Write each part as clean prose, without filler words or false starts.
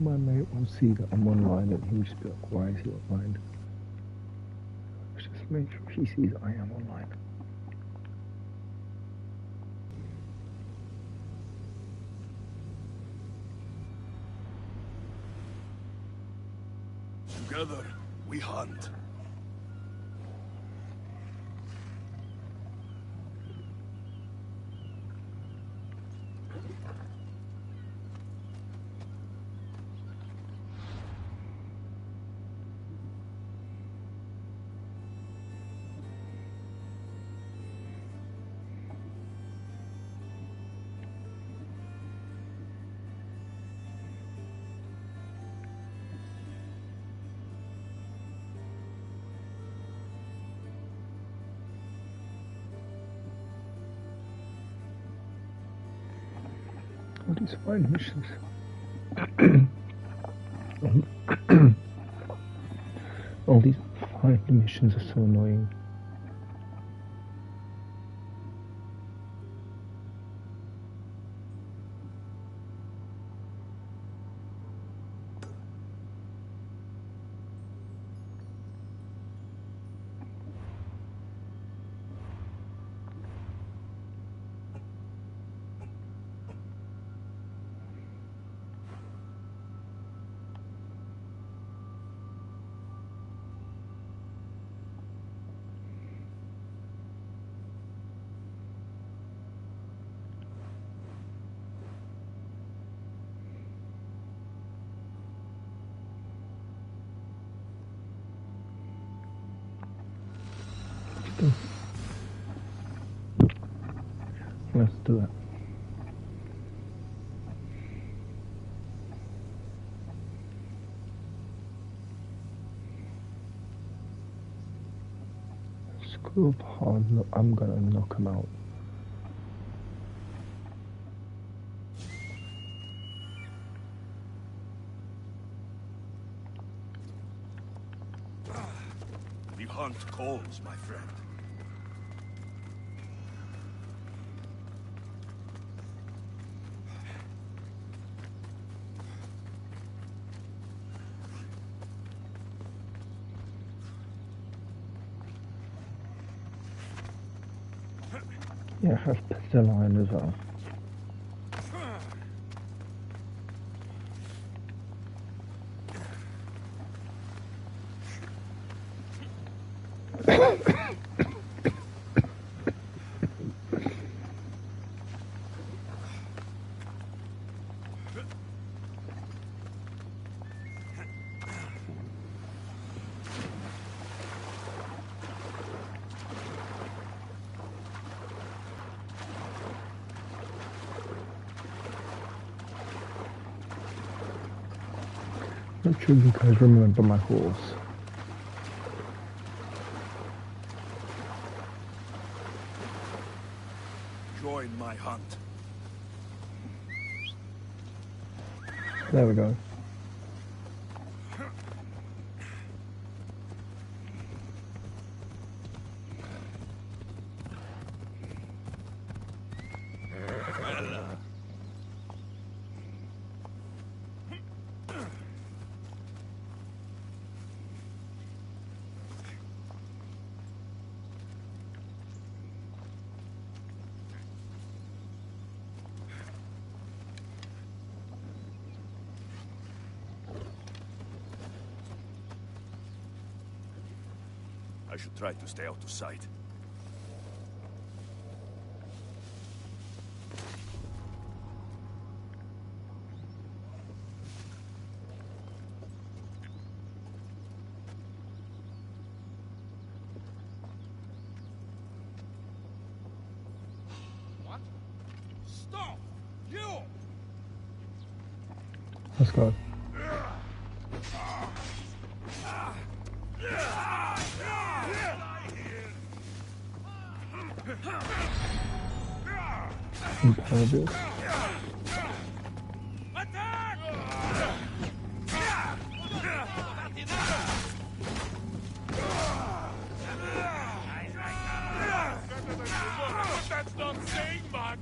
My mate will see that I'm online and he'll just be like, why is he online? Let's just make sure he sees I am online. Together, we hunt. All these fine missions. All these fine missions are so annoying. Let's do that. Screw up hard, I'm gonna knock him out. The hunt calls, my friend. Yeah, I have pistol line as well. Not sure if you guys remember my horse. Join my hunt. There we go. I should try to stay out of sight. What? Stop! You! Let's go. Impervious. That's not saying much!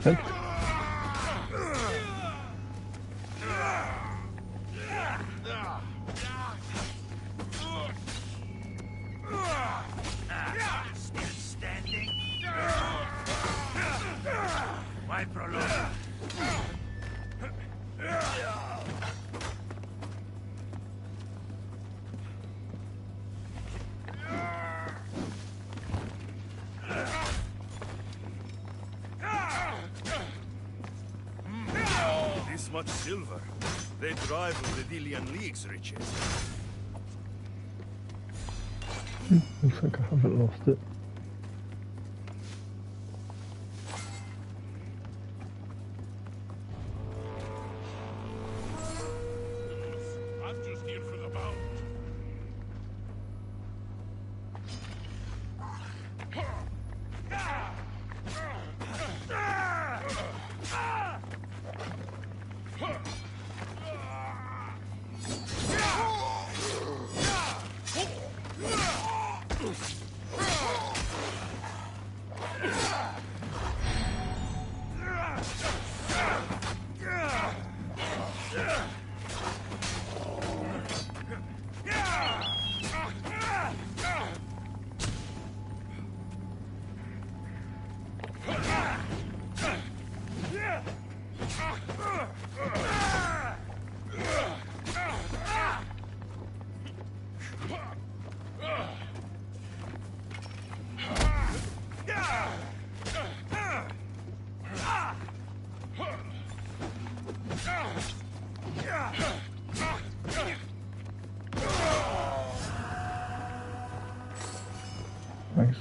Help. Still standing? Why prolong? This much silver. They drive with the Dillian League's riches. Looks like I haven't lost it. I'm just here for the bout. Nice.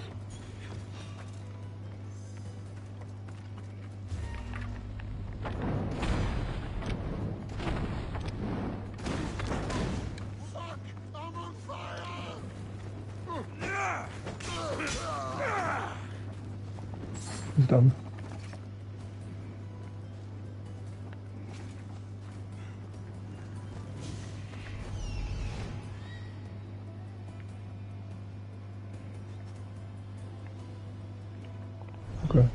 Fuck! I'm on fire! He's done. Okay.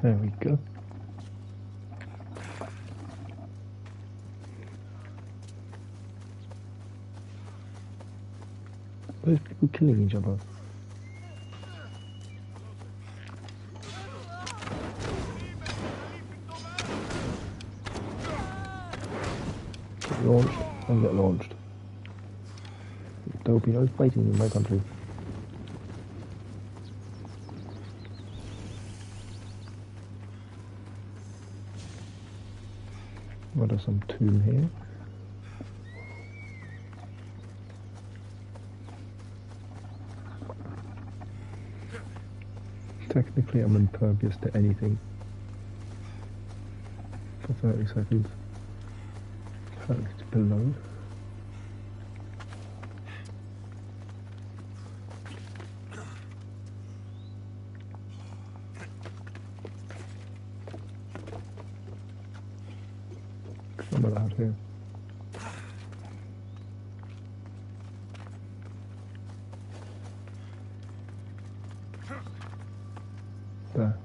There we go. Those people killing each other. Get launched and get launched. There will be no fighting in my country. What are some tomb here? Technically I'm impervious to anything for 30 seconds. It's below. I'm allowed here. There.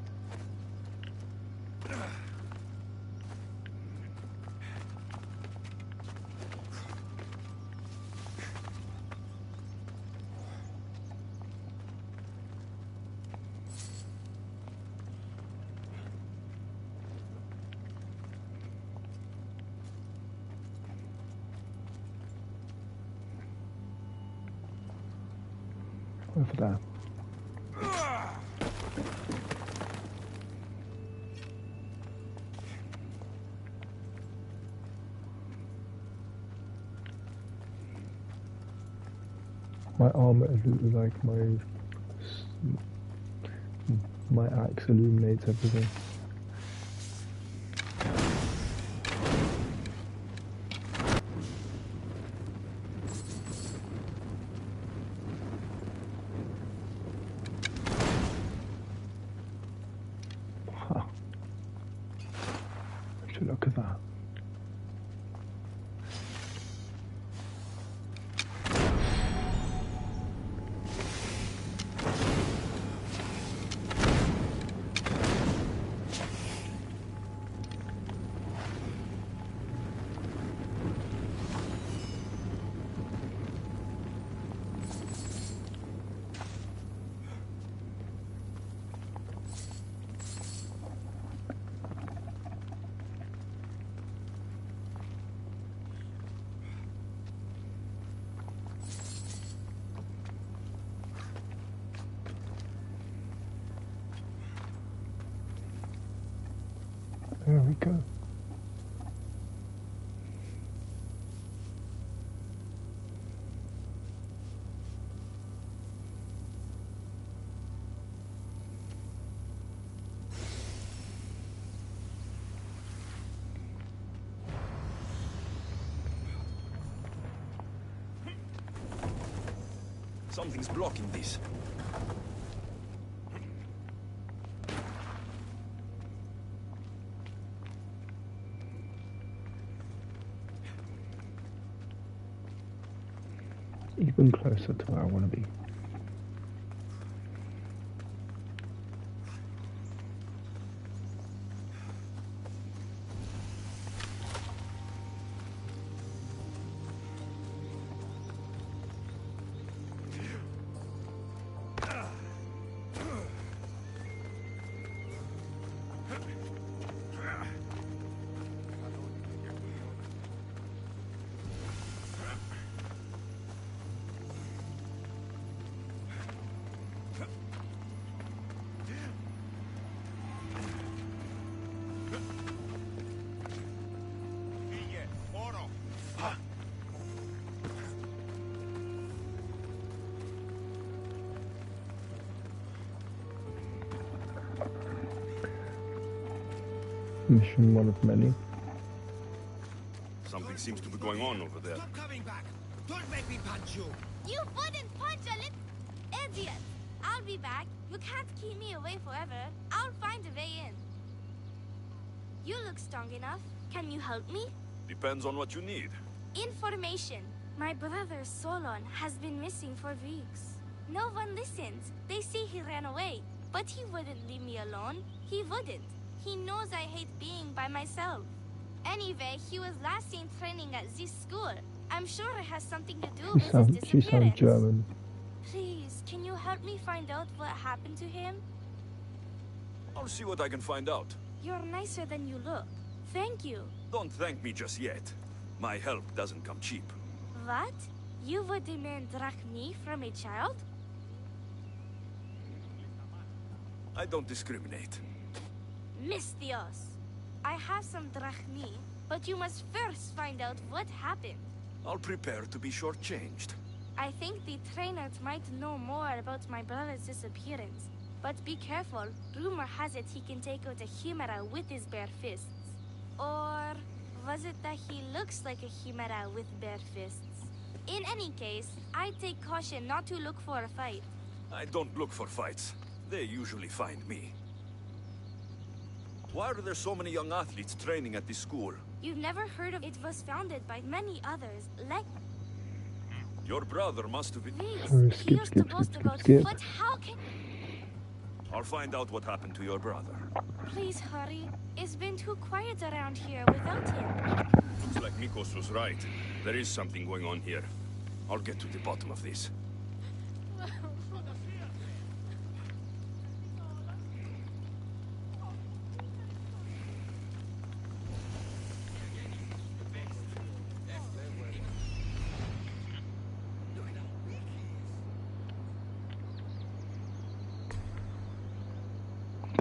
Over there. My armor is like my axe illuminates everything. Wow. Would you look at that? There we go. Something's blocking this. Even closer to where I want to be. Mission one of many. Something seems to be going on over there. Stop coming back! Don't make me punch you! You wouldn't punch a little idiot! I'll be back. You can't keep me away forever. I'll find a way in. You look strong enough. Can you help me? Depends on what you need. Information. My brother Solon has been missing for weeks. No one listens. They say he ran away. But he wouldn't leave me alone. He wouldn't. He knows I hate being by myself. Anyway, he was last seen training at this school. I'm sure it has something to do with his She disappearance. sounds German. Please, can you help me find out what happened to him? I'll see what I can find out. You're nicer than you look. Thank you. Don't thank me just yet. My help doesn't come cheap. What? You would demand drachmi from a child? I don't discriminate. Mistios. I have some drachmi, but you must first find out what happened. I'll prepare to be shortchanged. I think the trainers might know more about my brother's disappearance. But be careful. Rumor has it he can take out a Chimera with his bare fists. Or was it that he looks like a Chimera with bare fists? In any case, I'd take caution not to look for a fight. I don't look for fights. They usually find me. Why are there so many young athletes training at this school? You've never heard of it? Was founded by many others, like Your brother must have been... Reese. He used to boast about skip. but how can... I'll find out what happened to your brother. Please hurry. It's been too quiet around here without him. Looks like Nikos was right. There is something going on here. I'll get to the bottom of this.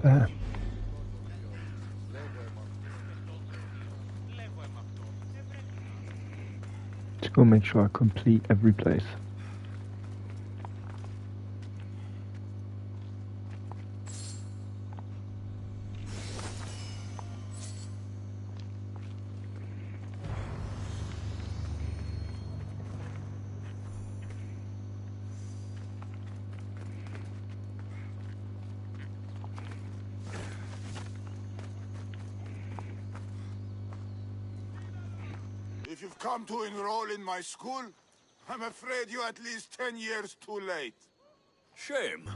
There. Just gotta make sure I complete every place. If you've come to enroll in my school, I'm afraid you're at least 10 years too late. Shame.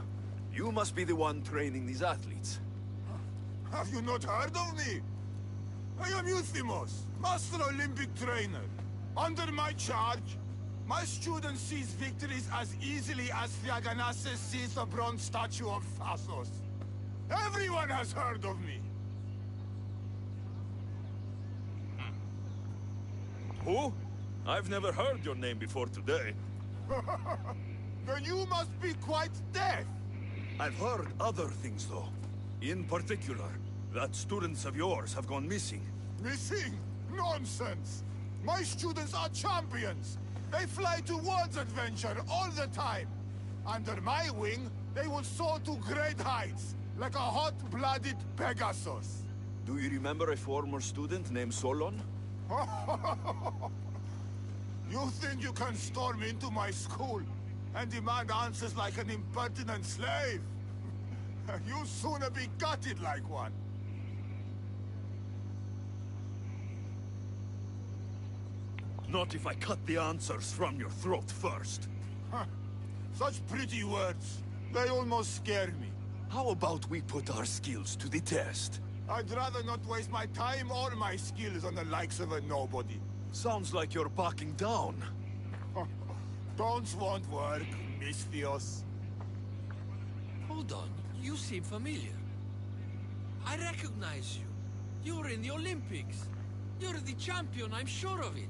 You must be the one training these athletes. Have you not heard of me? I am Euthymos, Master Olympic Trainer. Under my charge, my student sees victories as easily as Thiaganasses sees the bronze statue of Thasos. Everyone has heard of me. Who? I've never heard your name before today. Then you must be quite deaf. I've heard other things, though. In particular, that students of yours have gone missing. Missing? Nonsense! My students are champions! They fly towards adventure all the time! Under my wing, they will soar to great heights, like a hot-blooded Pegasus. Do you remember a former student named Solon? You think you can storm into my school and demand answers like an impertinent slave? You'll sooner be gutted like one. Not if I cut the answers from your throat first. Such pretty words. They almost scare me. How about we put our skills to the test? I'd rather not waste my time or my skills on the likes of a nobody. Sounds like you're backing down. Don't want work, Misthios. Hold on, you seem familiar. I recognize you. You're in the Olympics. You're the champion, I'm sure of it.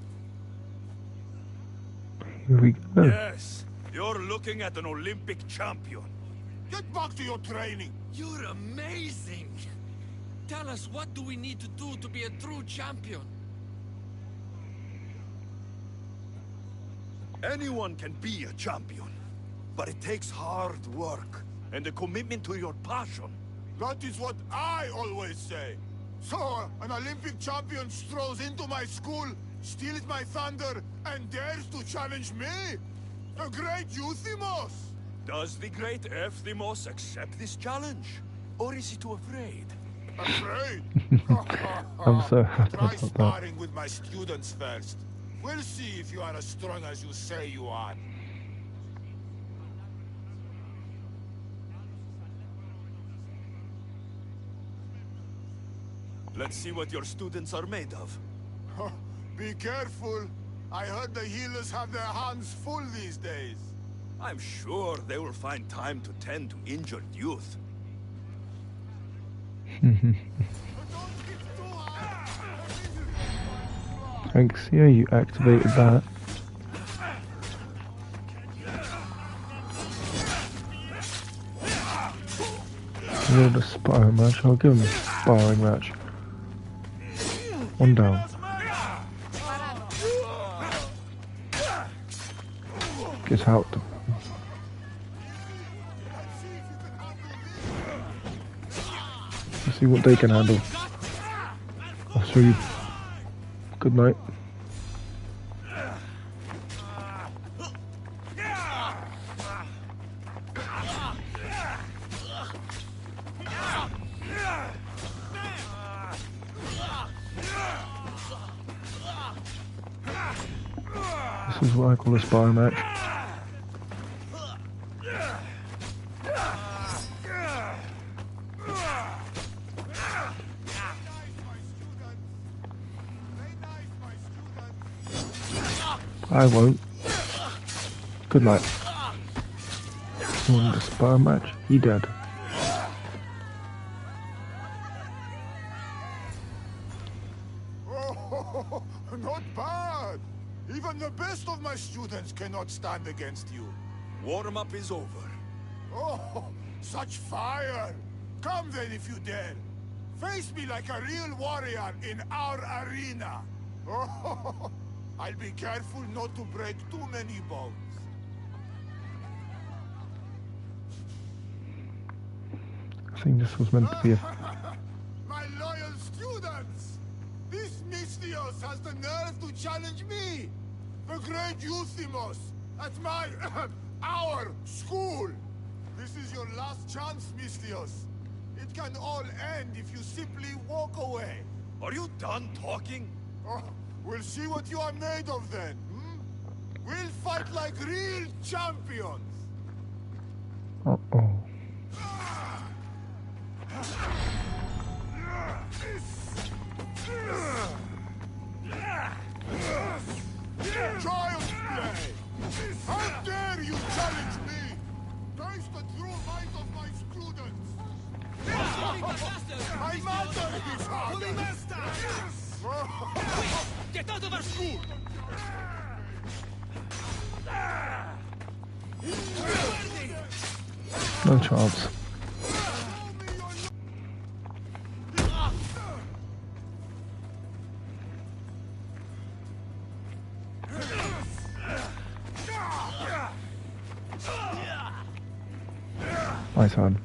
Here we go. Yes, you're looking at an Olympic champion. Get back to your training. You're amazing. Tell us, what do we need to do to be a true champion? Anyone can be a champion, but it takes hard work and a commitment to your passion. That is what I always say. So, an Olympic champion strolls into my school, steals my thunder, and dares to challenge me? The great Euthymos! Does the great Euthymos accept this challenge? Or is he too afraid? Afraid? I'm so happy Try about that. sparring with my students first. We'll see if you are as strong as you say you are. Let's see what your students are made of. Be careful. I heard the healers have their hands full these days. I'm sure they will find time to tend to injured youth. Thanks, yeah, you activated that. You want a sparring match? I'll give him a sparring match. One down. Get out. Let's see what they can handle. I'll show you. Good night. This is what I call a sparring match. I won't. Good night. You want a sparring match? You dead. Oh, not bad. Even the best of my students cannot stand against you. Warm-up is over. Oh, such fire! Come then if you dare. Face me like a real warrior in our arena. Oh, I'll be careful not to break too many bones. I think this was meant to be a... My loyal students! This Mystios has the nerve to challenge me! The great Euthymos! At my... our school! This is your last chance, Mystios. It can all end if you simply walk away. Are you done talking? Oh, we'll see what you are made of then, hmm? We'll fight like real champions! Uh-oh. Child's play! How dare you challenge me! Face the true might of my students! My master is Holy Master! Get out of our school! No chance. My son.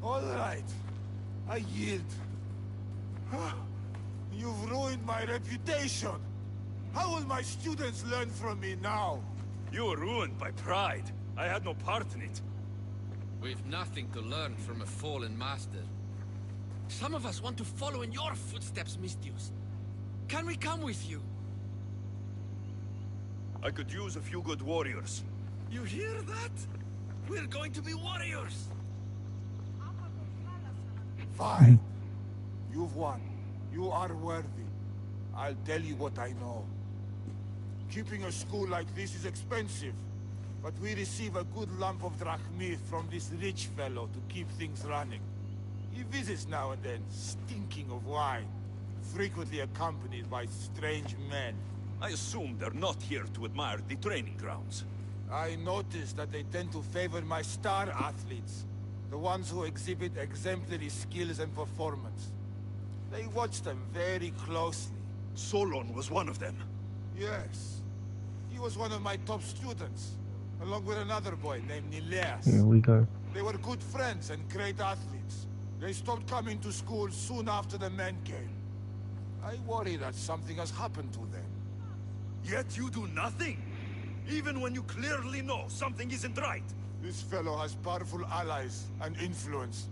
All right. I yield. You've ruined my reputation. How will my students learn from me now? You were ruined by pride. I had no part in it. We've nothing to learn from a fallen master. Some of us want to follow in your footsteps, Mystios. Can we come with you? I could use a few good warriors. You hear that? We're going to be warriors! Fine. You've won. You are worthy. I'll tell you what I know. Keeping a school like this is expensive, but we receive a good lump of drachmith from this rich fellow to keep things running. He visits now and then, stinking of wine, frequently accompanied by strange men. I assume they're not here to admire the training grounds. I noticed that they tend to favor my star athletes, the ones who exhibit exemplary skills and performance. They watch them very closely. Solon was one of them. Yes. He was one of my top students, along with another boy named Nileas. Here we go. They were good friends and great athletes. They stopped coming to school soon after the men came. I worry that something has happened to them. Yet you do nothing? Even when you clearly know something isn't right? This fellow has powerful allies and influence.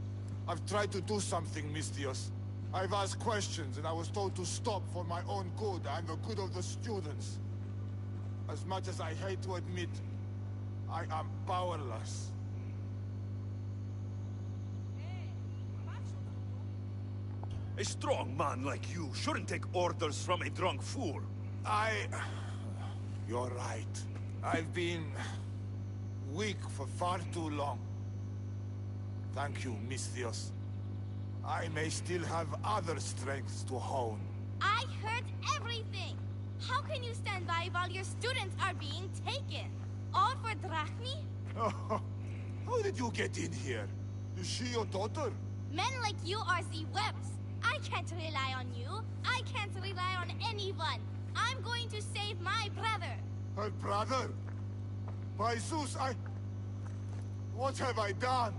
I've tried to do something, Mystios. I've asked questions and I was told to stop for my own good and the good of the students. As much as I hate to admit, I am powerless. A strong man like you shouldn't take orders from a drunk fool. You're right. I've been... weak for far too long. Thank you, Mystios. I may still have other strengths to hone. I heard everything! How can you stand by while your students are being taken? All for drachmi? How did you get in here? Is she your daughter? Men like you are the webs. I can't rely on you. I can't rely on anyone. I'm going to save my brother. Her brother? By Zeus, what have I done?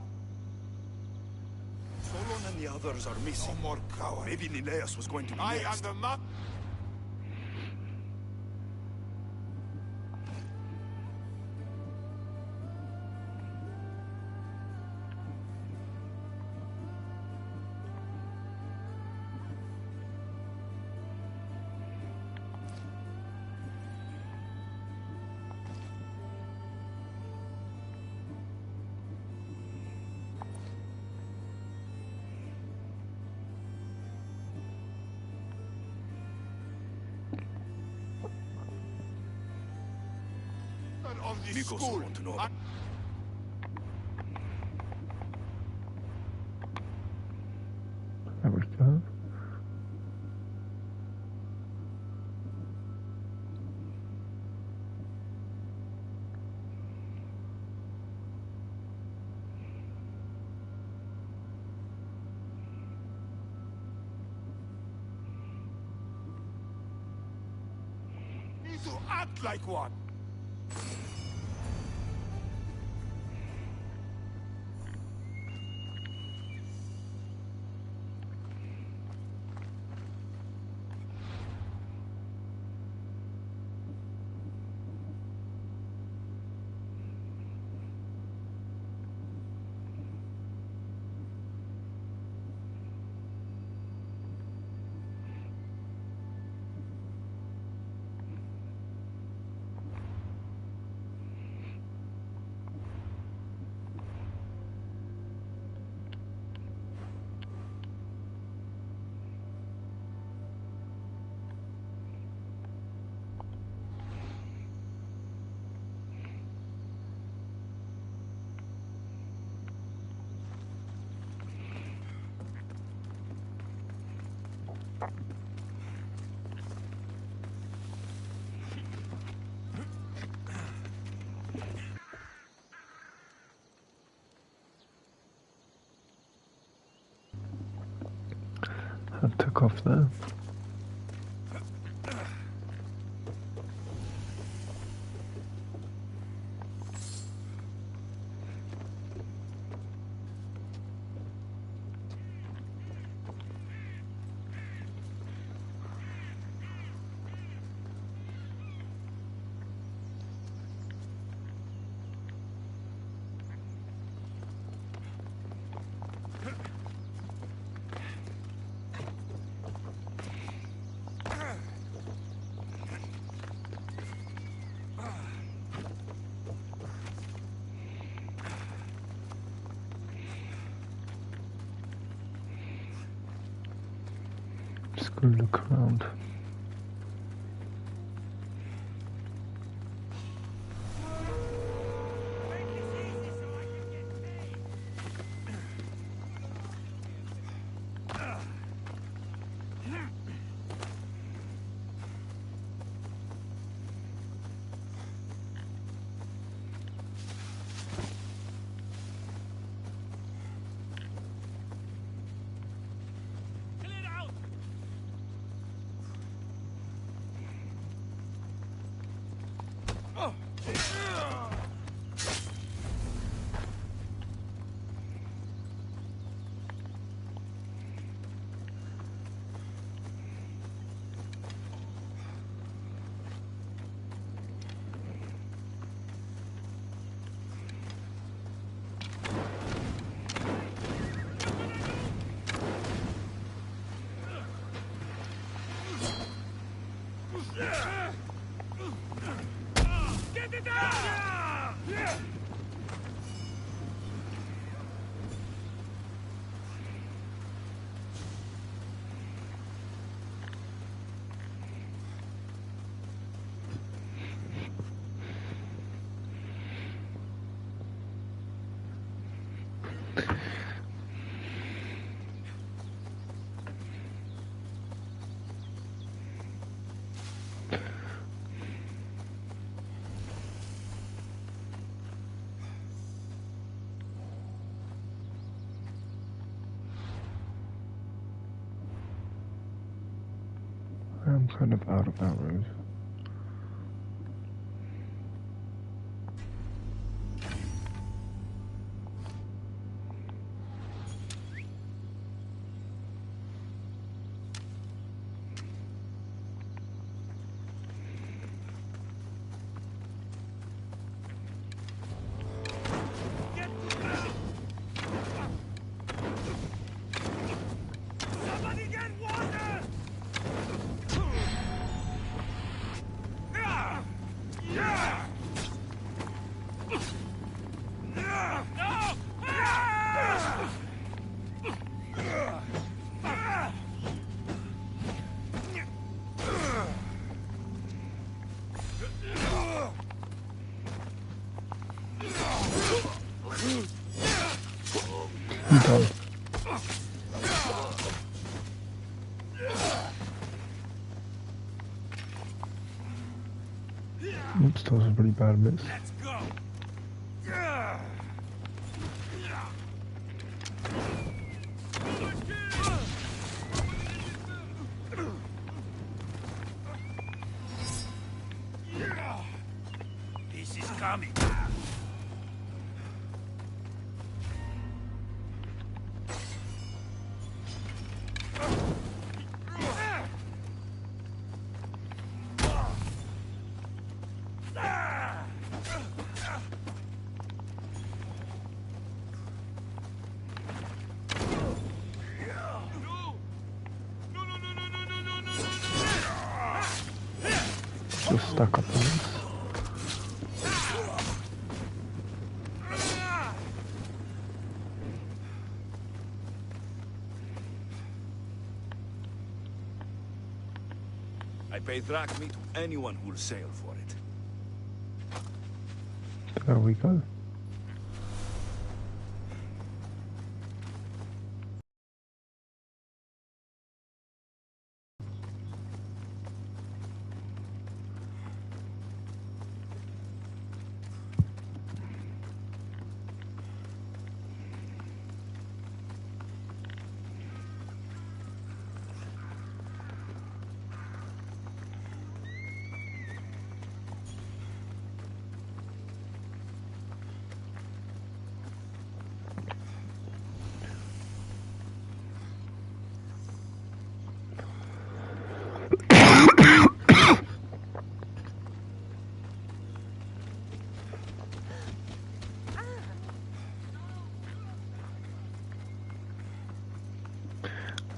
Solon and the others are missing. No more coward. Maybe Linnaeus was going to be I am next. the map. Of the Nikos will school. want to know. That was done. Need to act like one. I took off there. Just gonna look around. I'm kind of out of arrows. I'm done. Oops, that was a pretty bad miss. Let's go. This is coming. Just stuck up on this. I pay drachmi to anyone who'll sail for it. There we go.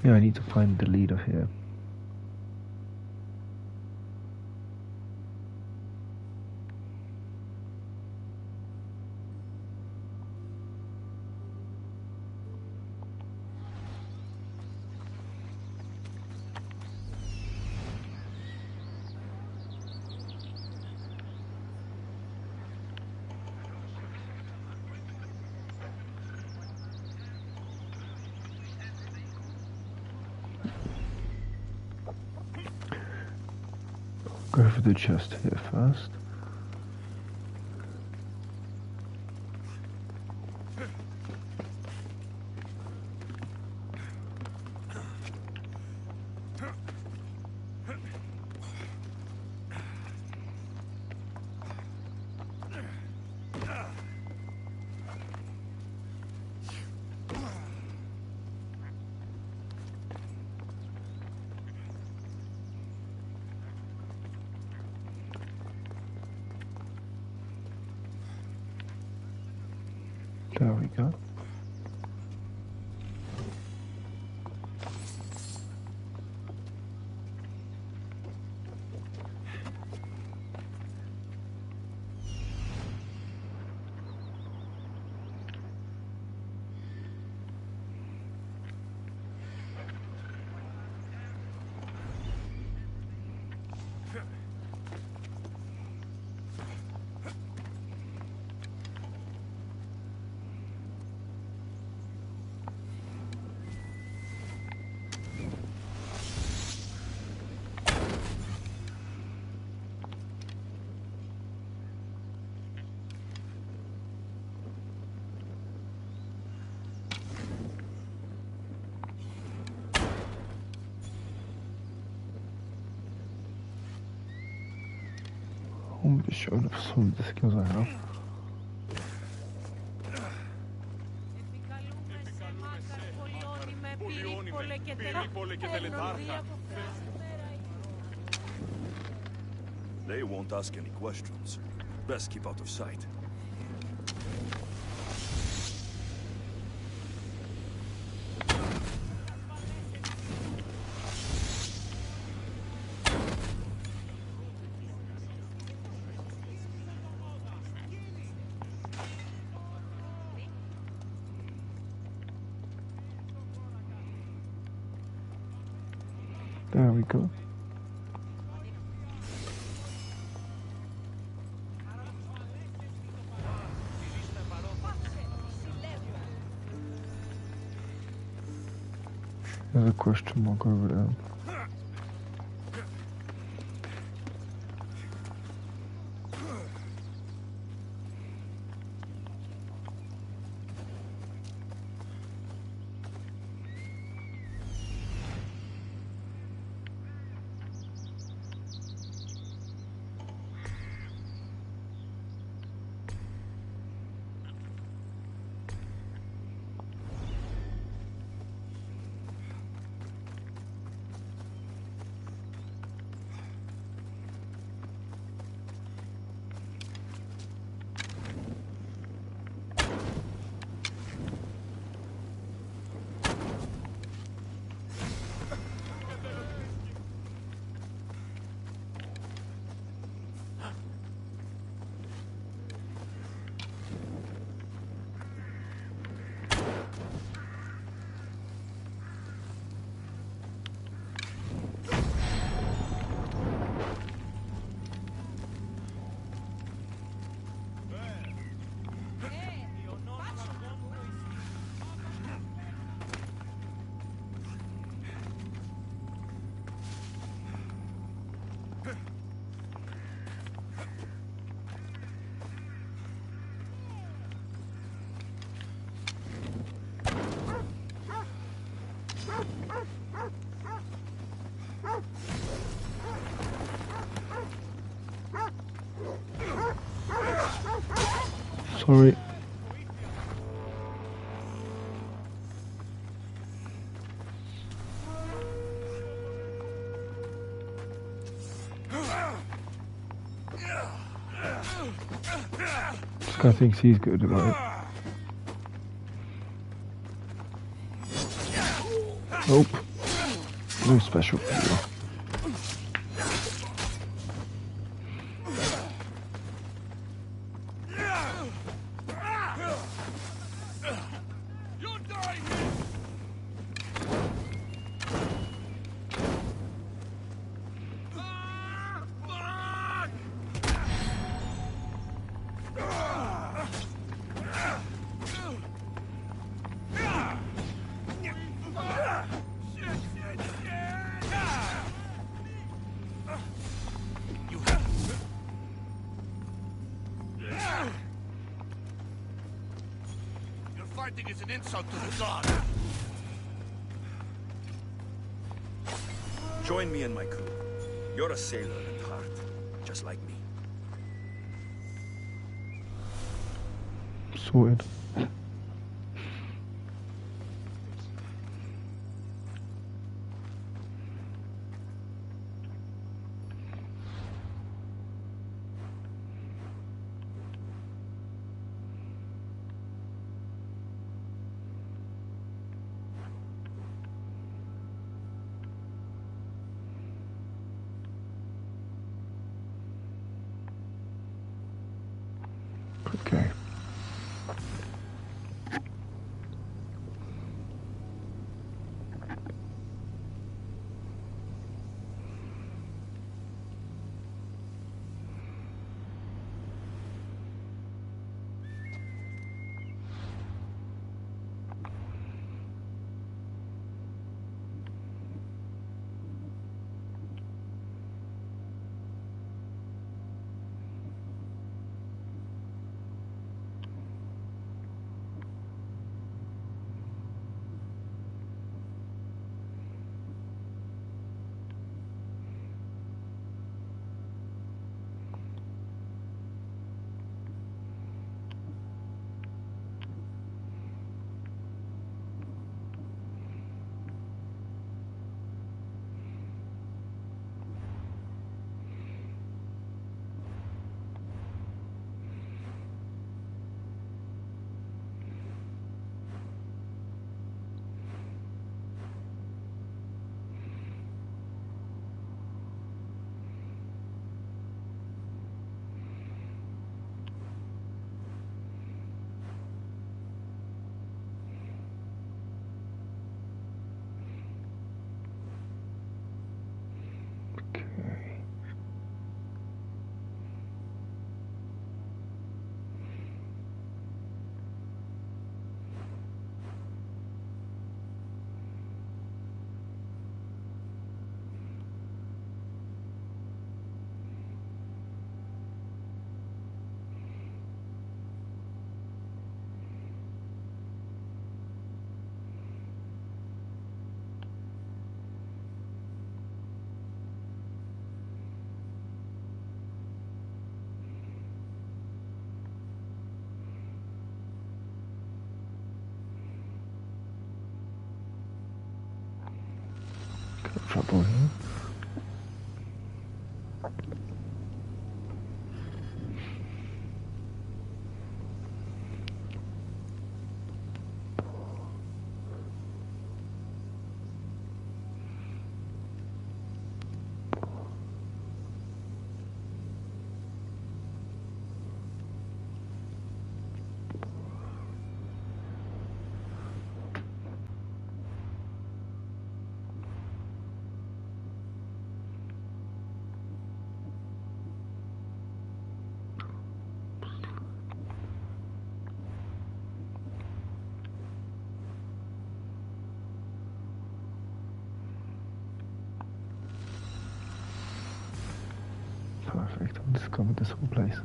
Yeah, I need to find the leader here. Go for the chest here first. There we go. just showing off some of the skills I have. They won't ask any questions. Best keep out of sight. There we go. There's a question mark over there. Sorry. This guy thinks he's good at it. Nope. No special for you. Fighting is an insult to the god. Join me and my crew. You're a sailor at heart, just like me. Sorted. Okay. trouble here. Perfect, I've discovered this whole place.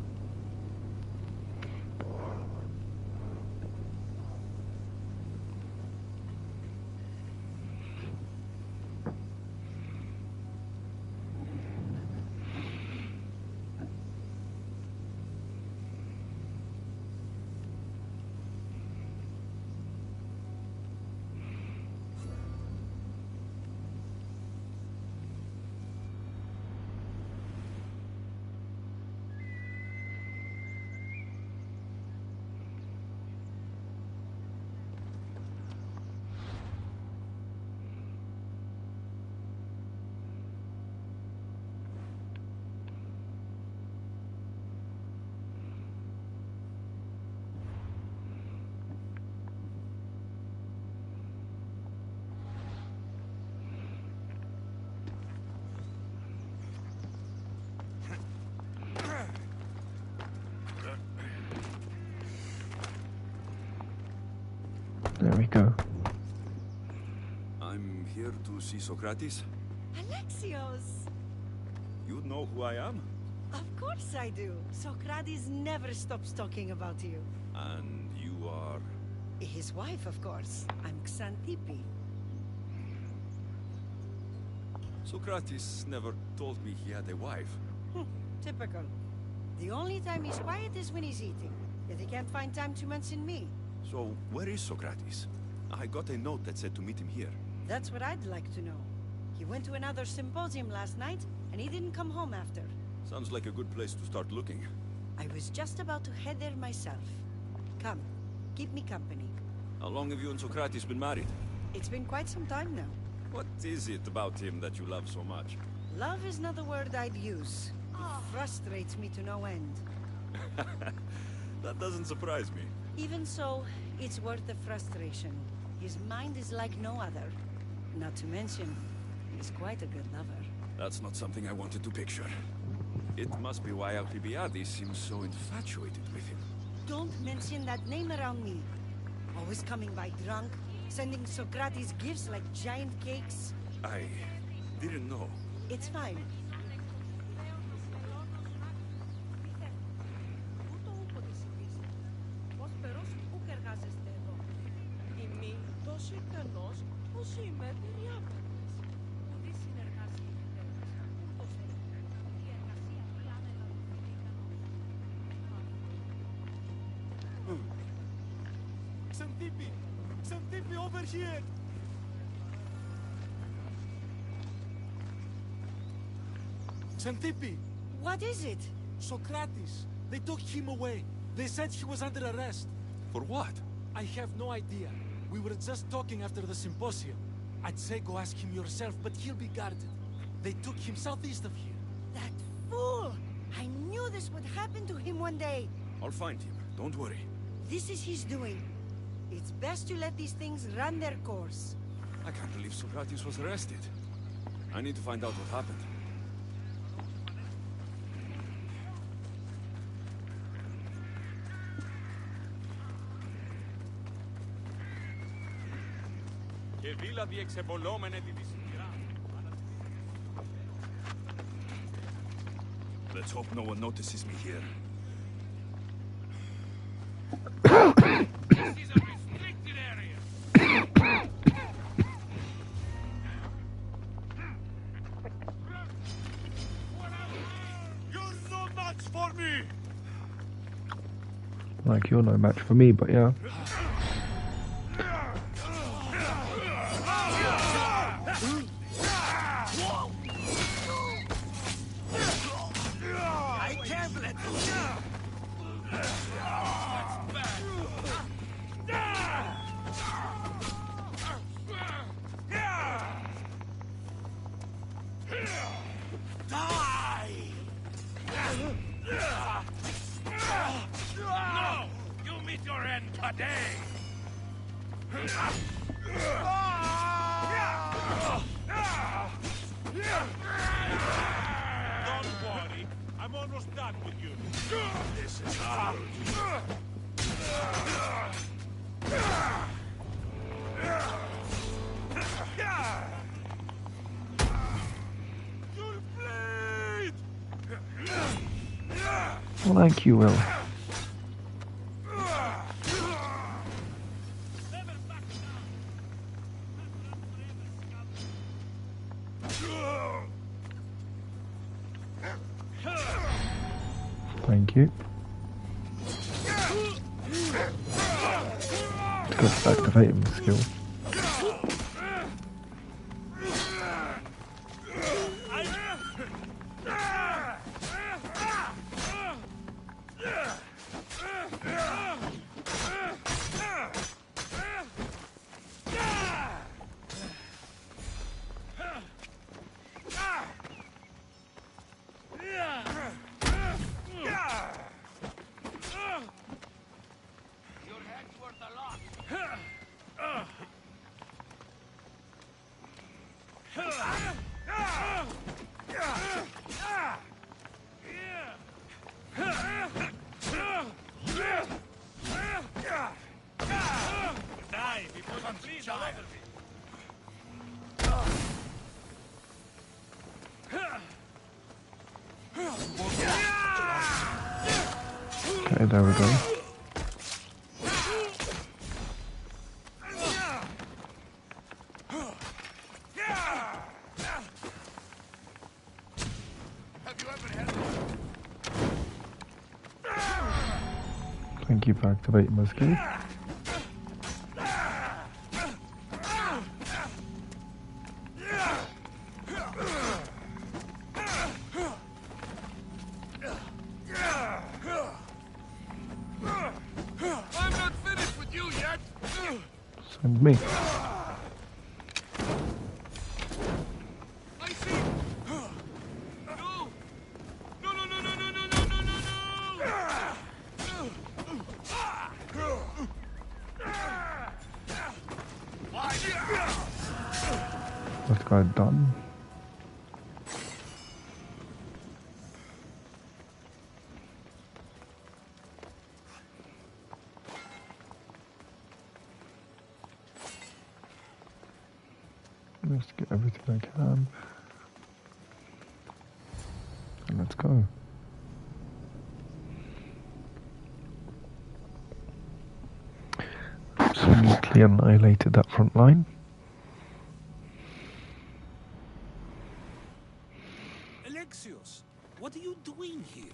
There we go. I'm here to see Socrates. Alexios! You know who I am? Of course I do. Socrates never stops talking about you. And you are... His wife, of course. I'm Xantippe. Socrates never told me he had a wife. Typical. The only time he's quiet is when he's eating. Yet he can't find time to mention me. So, where is Socrates? I got a note that said to meet him here. That's what I'd like to know. He went to another symposium last night, and he didn't come home after. Sounds like a good place to start looking. I was just about to head there myself. Come, keep me company. How long have you and Socrates been married? It's been quite some time now. What is it about him that you love so much? Love is not the word I'd use. It frustrates me to no end. That doesn't surprise me. Even so, it's worth the frustration. His mind is like no other. Not to mention, he's quite a good lover. That's not something I wanted to picture. It must be why Alcibiades seems so infatuated with him. Don't mention that name around me. Always coming by drunk, sending Socrates gifts like giant cakes. I didn't know. It's fine. Xantippe, over here! Xantippe! What is it? Socrates. They took him away. They said he was under arrest. For what? I have no idea. We were just talking after the symposium. I'd say go ask him yourself, but he'll be guarded. They took him southeast of here. That fool! I knew this would happen to him one day. I'll find him. Don't worry. This is his doing. It's best to let these things run their course. I can't believe Socrates was arrested. I need to find out what happened. Let's hope no one notices me here. This is a restricted area. You're no match for me! Like, you're no match for me, but yeah. day! Don't worry, I'm almost done with you. This is You'll bleed! Like you will. Thank you. Let's go to activating the skill. Okay, there we go. Thank you for activating my skill. I'm not finished with you yet! Send me. I see! No! No, no, no, no, no, no, no, no, no, no! That guy done. Let's get everything I can. And let's go. Absolutely annihilated that front line. Alexios, what are you doing here?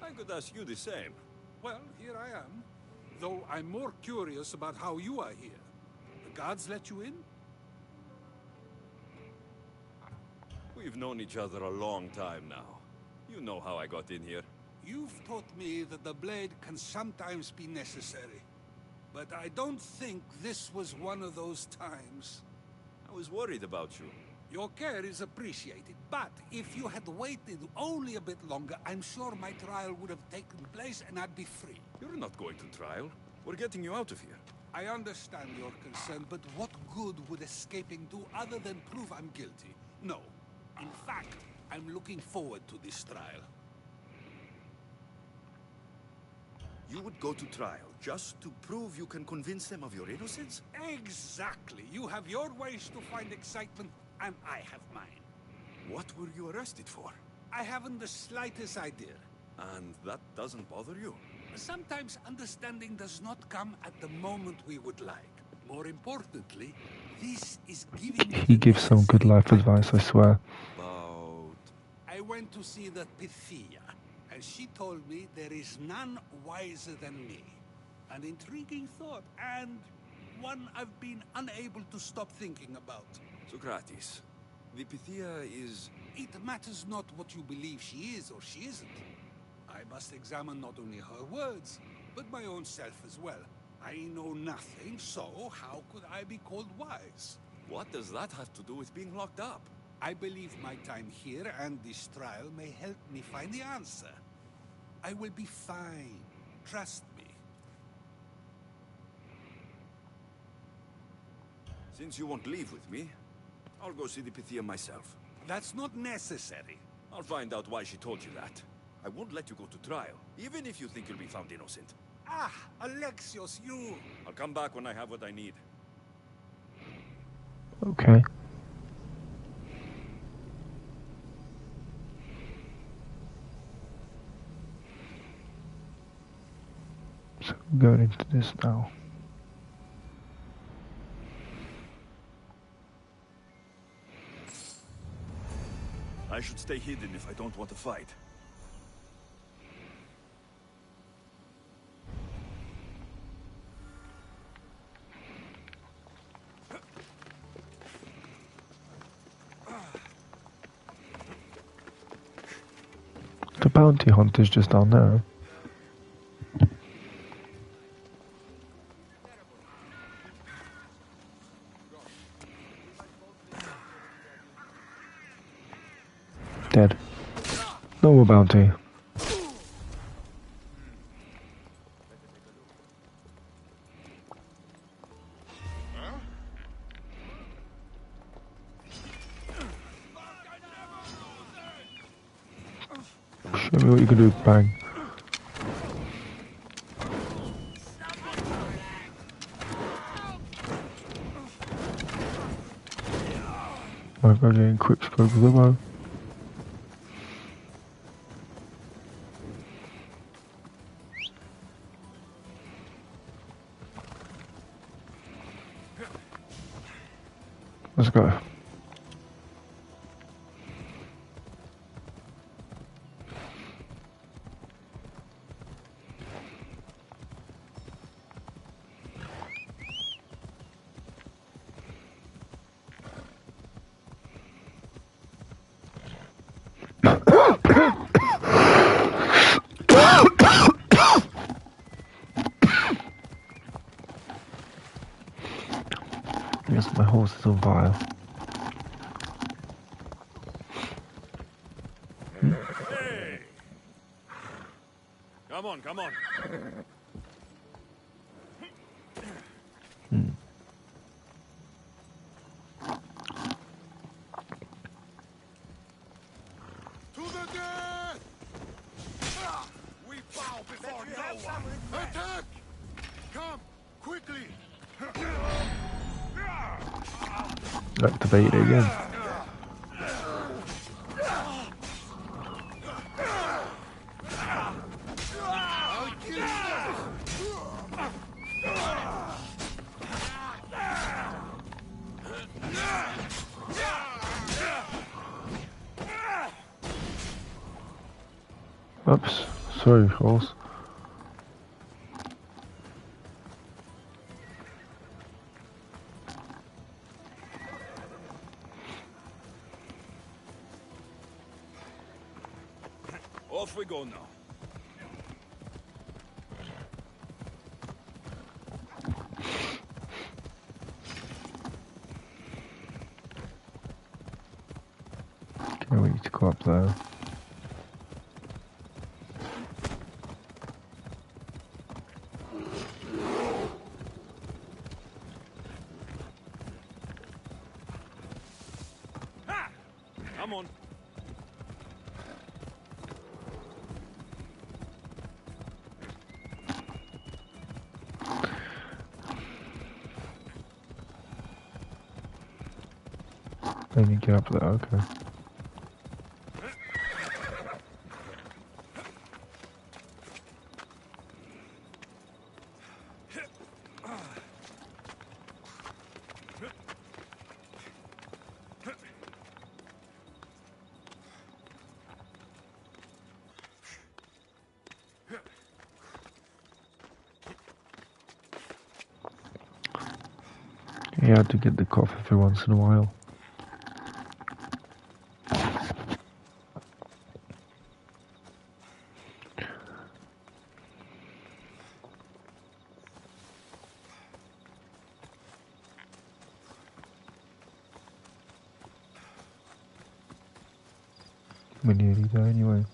I could ask you the same. Well, here I am. Though I'm more curious about how you are here. The guards let you in? We've known each other a long time now. You know how I got in here. You've taught me that the blade can sometimes be necessary. But I don't think this was one of those times. I was worried about you. Your care is appreciated, but if you had waited only a bit longer, I'm sure my trial would have taken place and I'd be free. You're not going to trial. We're getting you out of here. I understand your concern, but what good would escaping do other than prove I'm guilty? No. In fact, I'm looking forward to this trial. You would go to trial just to prove you can convince them of your innocence? Exactly. You have your ways to find excitement, and I have mine. What were you arrested for? I haven't the slightest idea. And that doesn't bother you? Sometimes understanding does not come at the moment we would like. More importantly, this is giving me He gives some good life advice, I swear. About... I went to see the Pythia, and she told me there is none wiser than me. An intriguing thought, and one I've been unable to stop thinking about. Socrates, the Pythia is... It matters not what you believe she is or she isn't. I must examine not only her words, but my own self as well. I know nothing, so how could I be called wise? What does that have to do with being locked up? I believe my time here and this trial may help me find the answer. I will be fine. Trust me. Since you won't leave with me, I'll go see the Pythia myself. That's not necessary. I'll find out why she told you that. I won't let you go to trial, even if you think you'll be found innocent. Ah, Alexios, you... I'll come back when I have what I need. Okay. So I'm going into this now. I should stay hidden if I don't want to fight. The bounty hunter's just down there. Dead. No more bounty. Show me what you can do, bang. My God, getting quick scope of the bow. Let's go. Yes, my horse is on fire. Hey! Come on, come on. To the death! We bow before no one! Attack! Come, quickly! Activate it again. Oops, sorry, horse. Off we go now. Okay, we need to go up there. Ha! Come on. Then you get up there, okay. You have to get the cough every once in a while. We're nearly there anyway.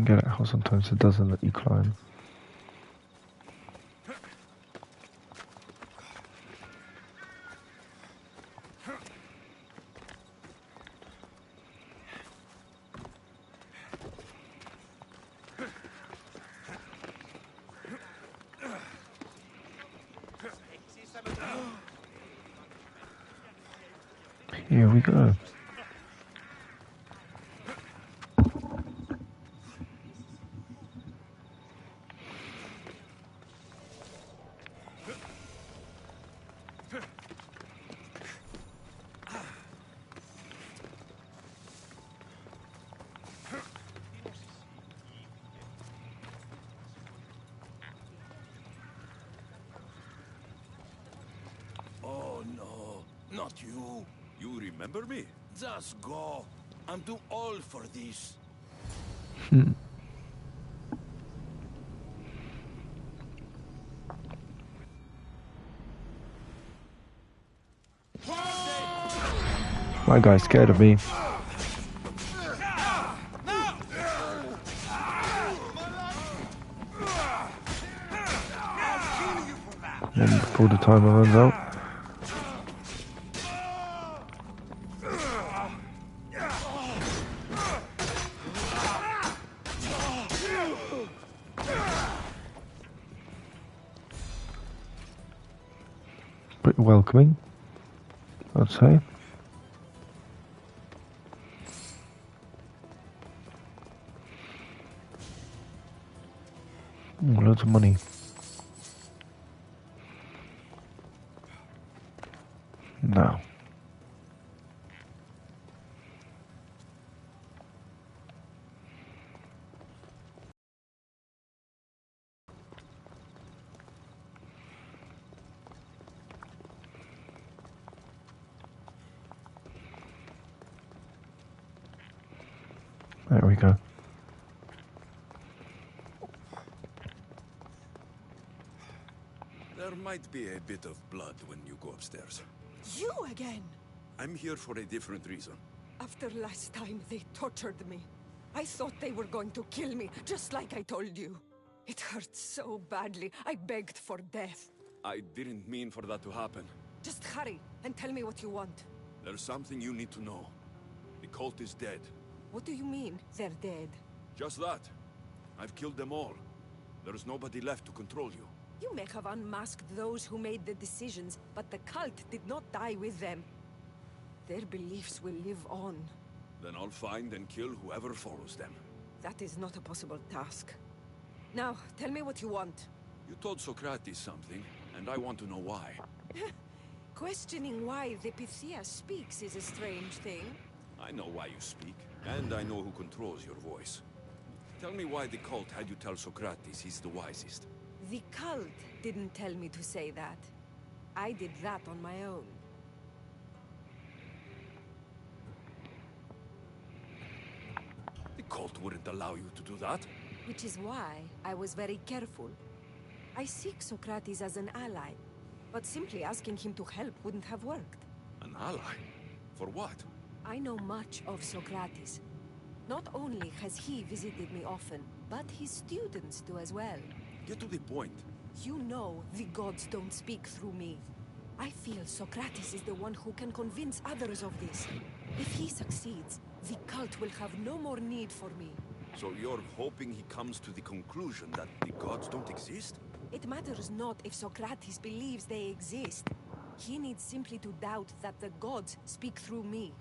get it how sometimes it doesn't let you climb. Here we go. Oh no, not you. You remember me? Just go. I'm too old for this. My guy's scared of me. And before the timer runs out. Pretty welcoming, I'd say. Ooh, loads of money. No. There we go. There might be a bit of blood when you go upstairs. You again? I'm here for a different reason. After last time, they tortured me. I thought they were going to kill me, just like I told you. It hurt so badly, I begged for death. I didn't mean for that to happen. Just hurry, and tell me what you want. There's something you need to know. The cult is dead. What do you mean, they're dead? Just that. I've killed them all. There's nobody left to control you. You may have unmasked those who made the decisions, but the cult did not die with them. Their beliefs will live on. Then I'll find and kill whoever follows them. That is not a possible task. Now, tell me what you want. You told Socrates something, and I want to know why. Questioning why the Pythia speaks is a strange thing. I know why you speak, and I know who controls your voice. Tell me why the cult had you tell Socrates he's the wisest. The cult didn't tell me to say that. I did that on my own. The cult wouldn't allow you to do that. Which is why I was very careful. I seek Socrates as an ally, but simply asking him to help wouldn't have worked. An ally? For what? I know much of Socrates. Not only has he visited me often, but his students do as well. Get to the point. You know the gods don't speak through me. I feel Socrates is the one who can convince others of this. If he succeeds, the cult will have no more need for me. So you're hoping he comes to the conclusion that the gods don't exist? It matters not if Socrates believes they exist. He needs simply to doubt that the gods speak through me.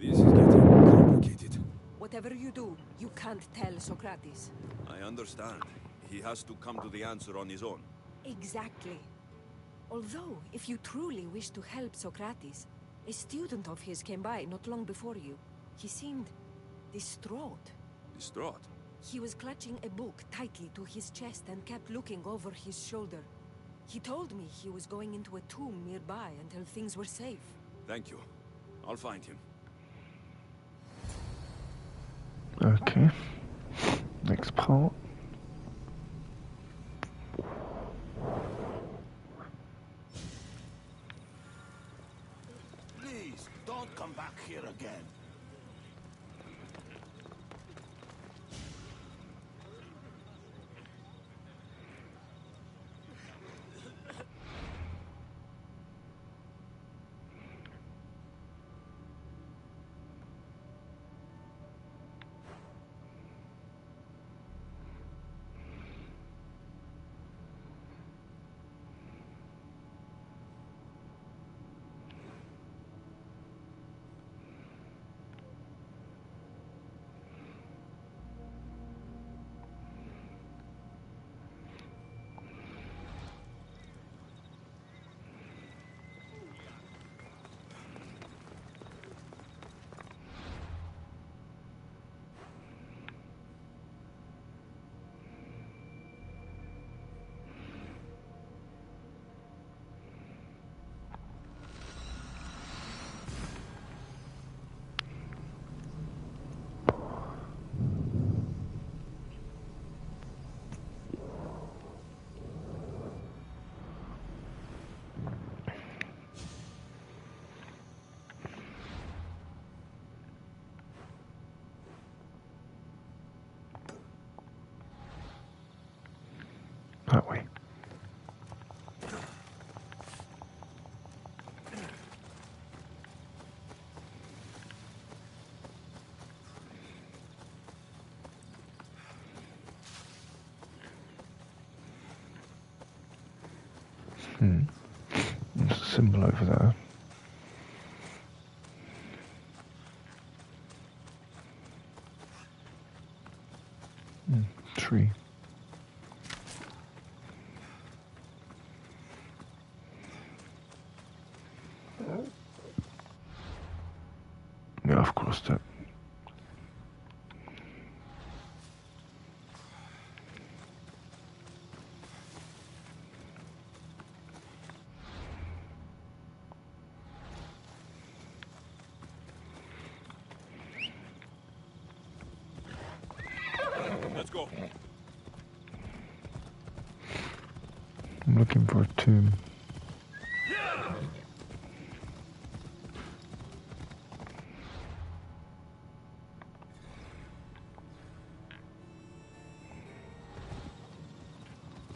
This is getting complicated. Whatever you do, you can't tell Socrates. I understand. He has to come to the answer on his own. Exactly. Although, if you truly wish to help Socrates, a student of his came by not long before you. He seemed distraught. Distraught? He was clutching a book tightly to his chest and kept looking over his shoulder. He told me he was going into a tomb nearby until things were safe. Thank you. I'll find him. Okay. Next part. Please, don't come back here again. There's a symbol over there. Tree. Yeah, I've crossed it. Let's go. I'm looking for a tomb.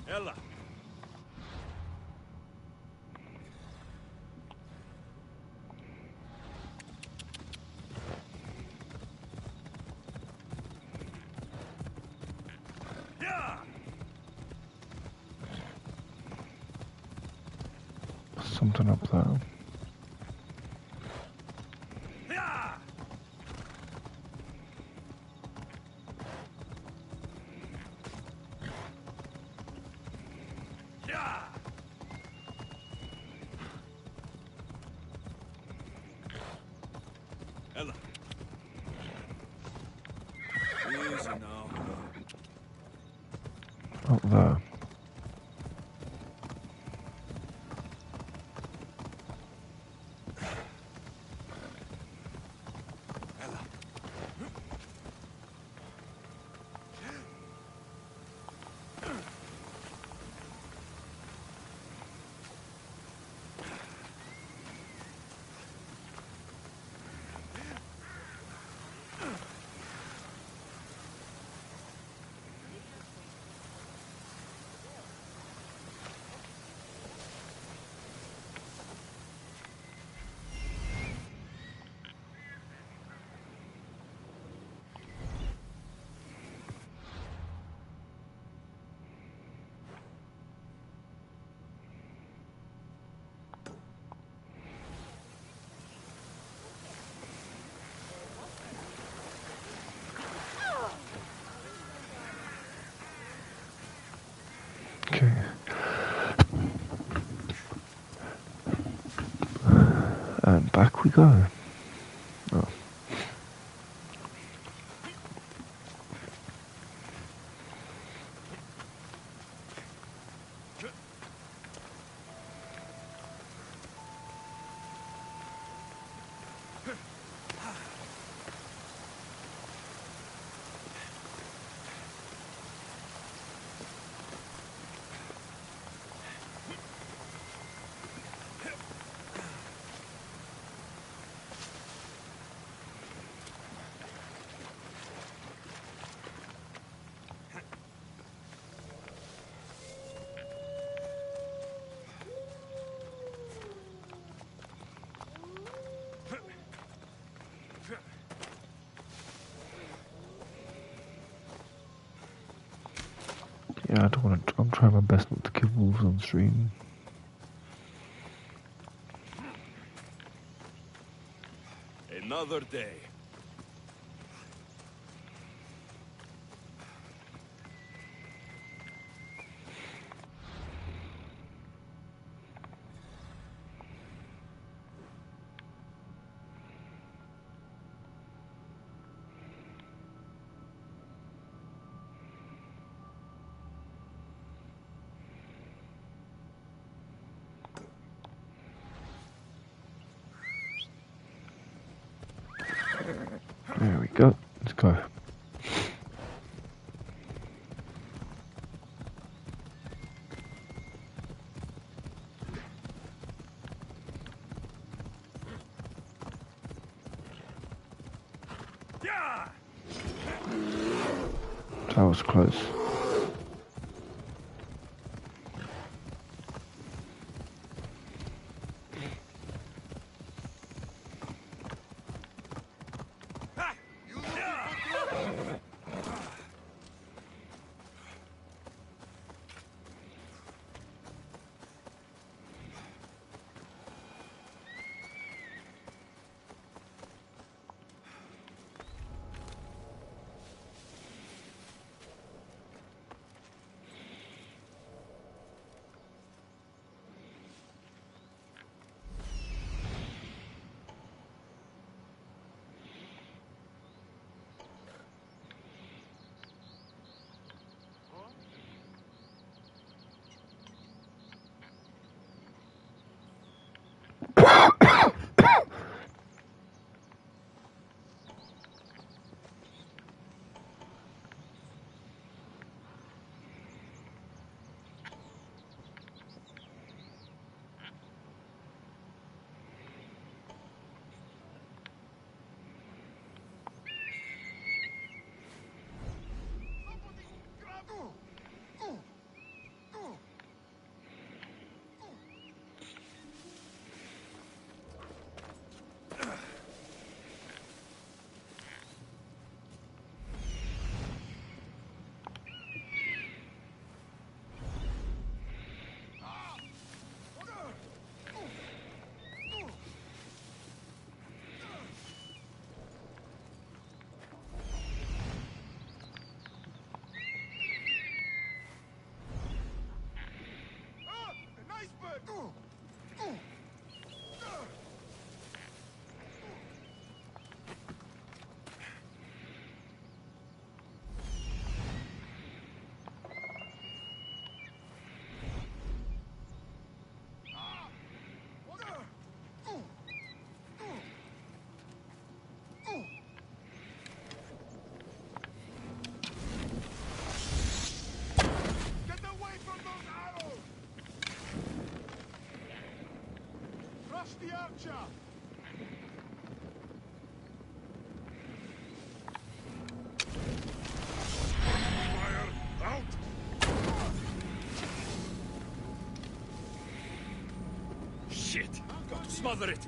Ella. Something up there. Ella. Easy now. Up there. Okay. And back we go. Oh. Yeah, I don't want to. I'm trying my best not to kill wolves on stream. Another day. There we go. Let's go. That was close. The archer! Fire out! Shit! Got to smother it!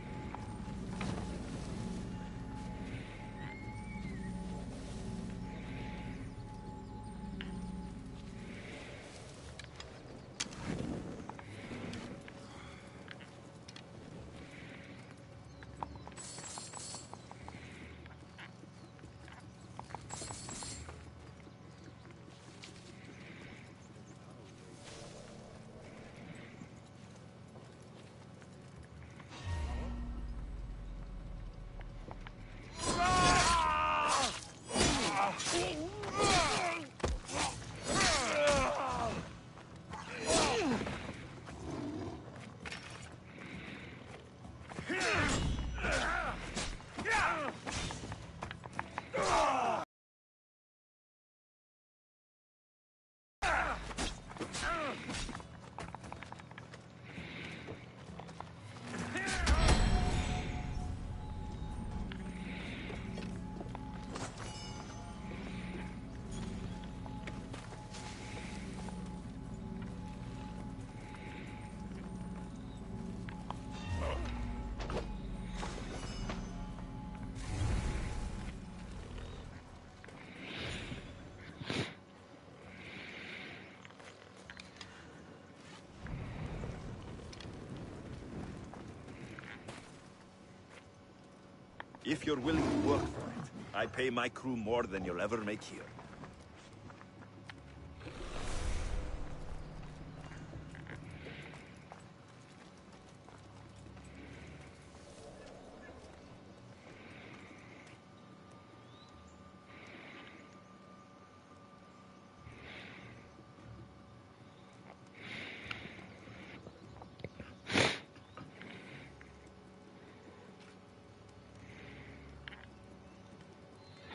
If you're willing to work for it, I pay my crew more than you'll ever make here.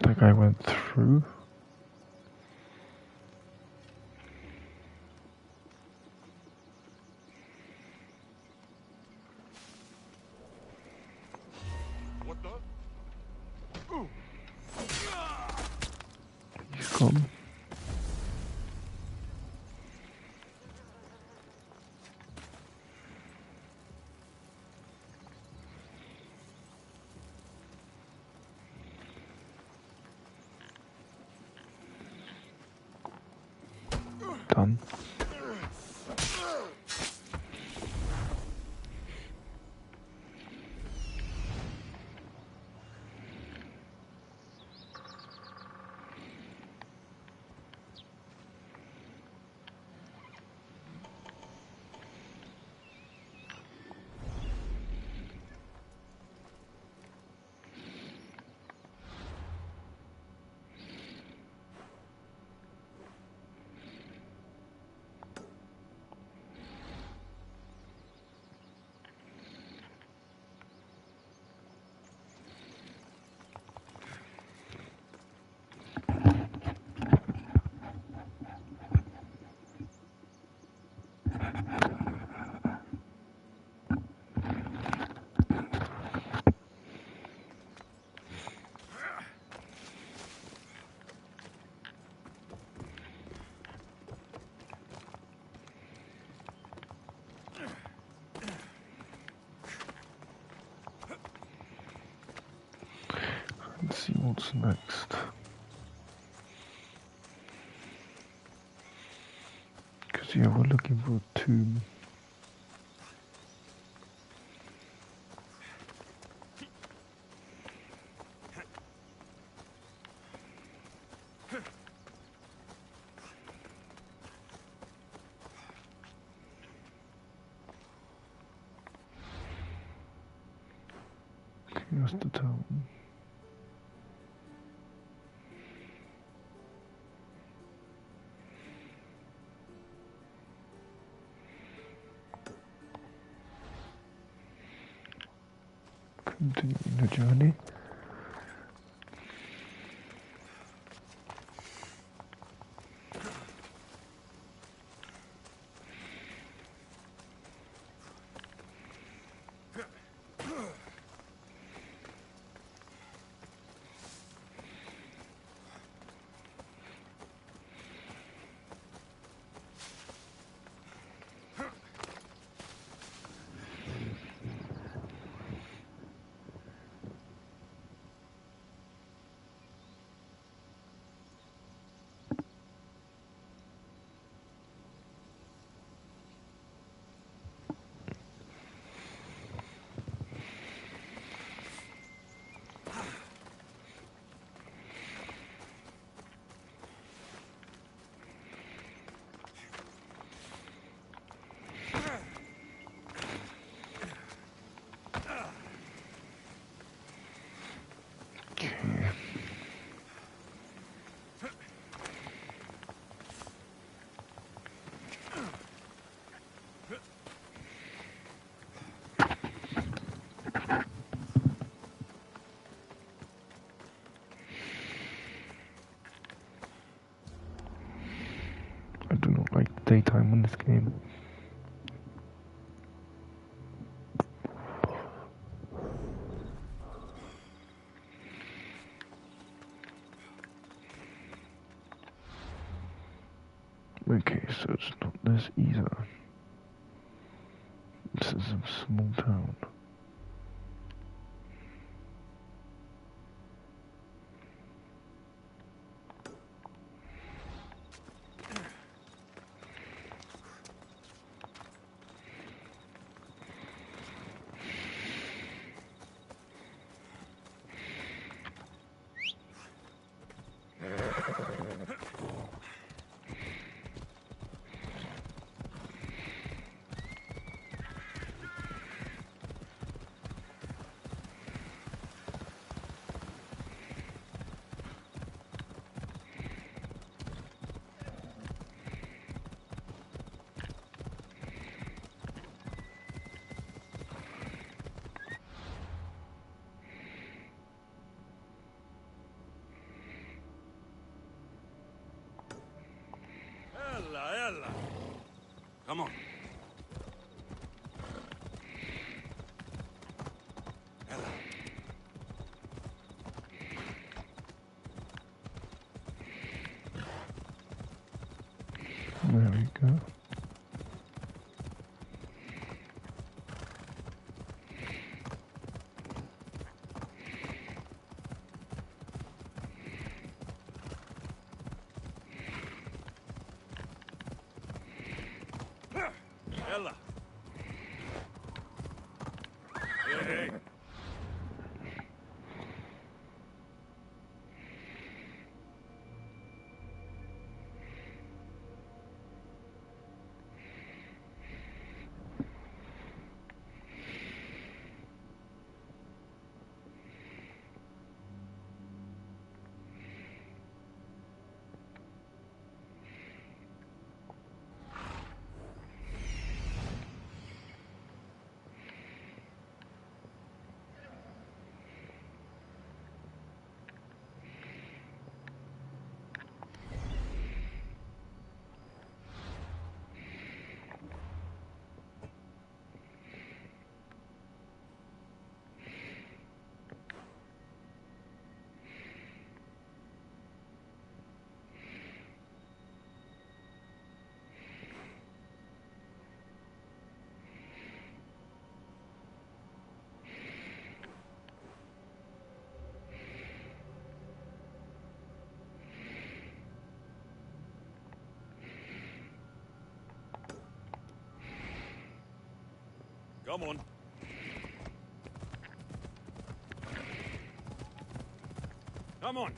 That guy went through. What the? He's gone. Done. Let's see what's next. Because yeah, we're looking for a tomb. Here's the town. Continuing the journey. I do not like daytime in this game. Okay, so it's not this either. This is a small town. Ella. Come on. Ella. There we go. Ella. Hey. Come on. Come on.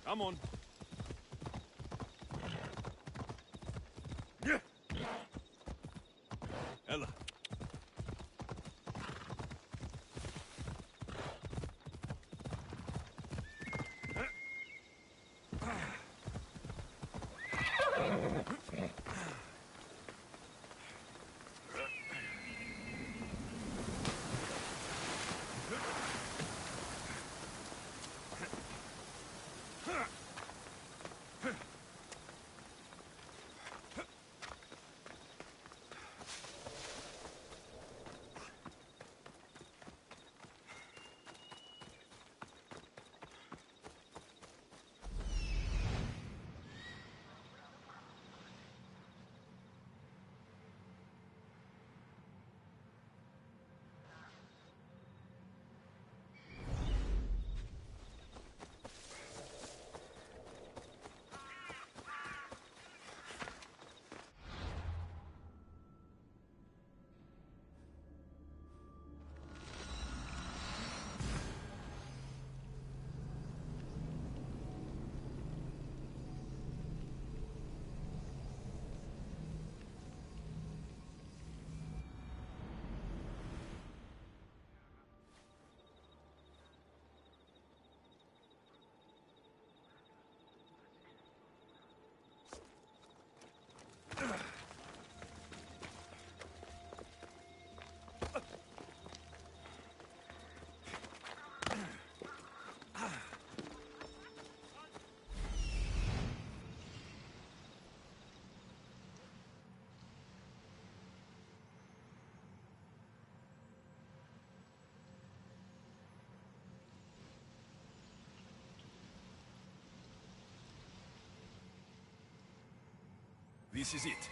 Come on. Ella. This is it.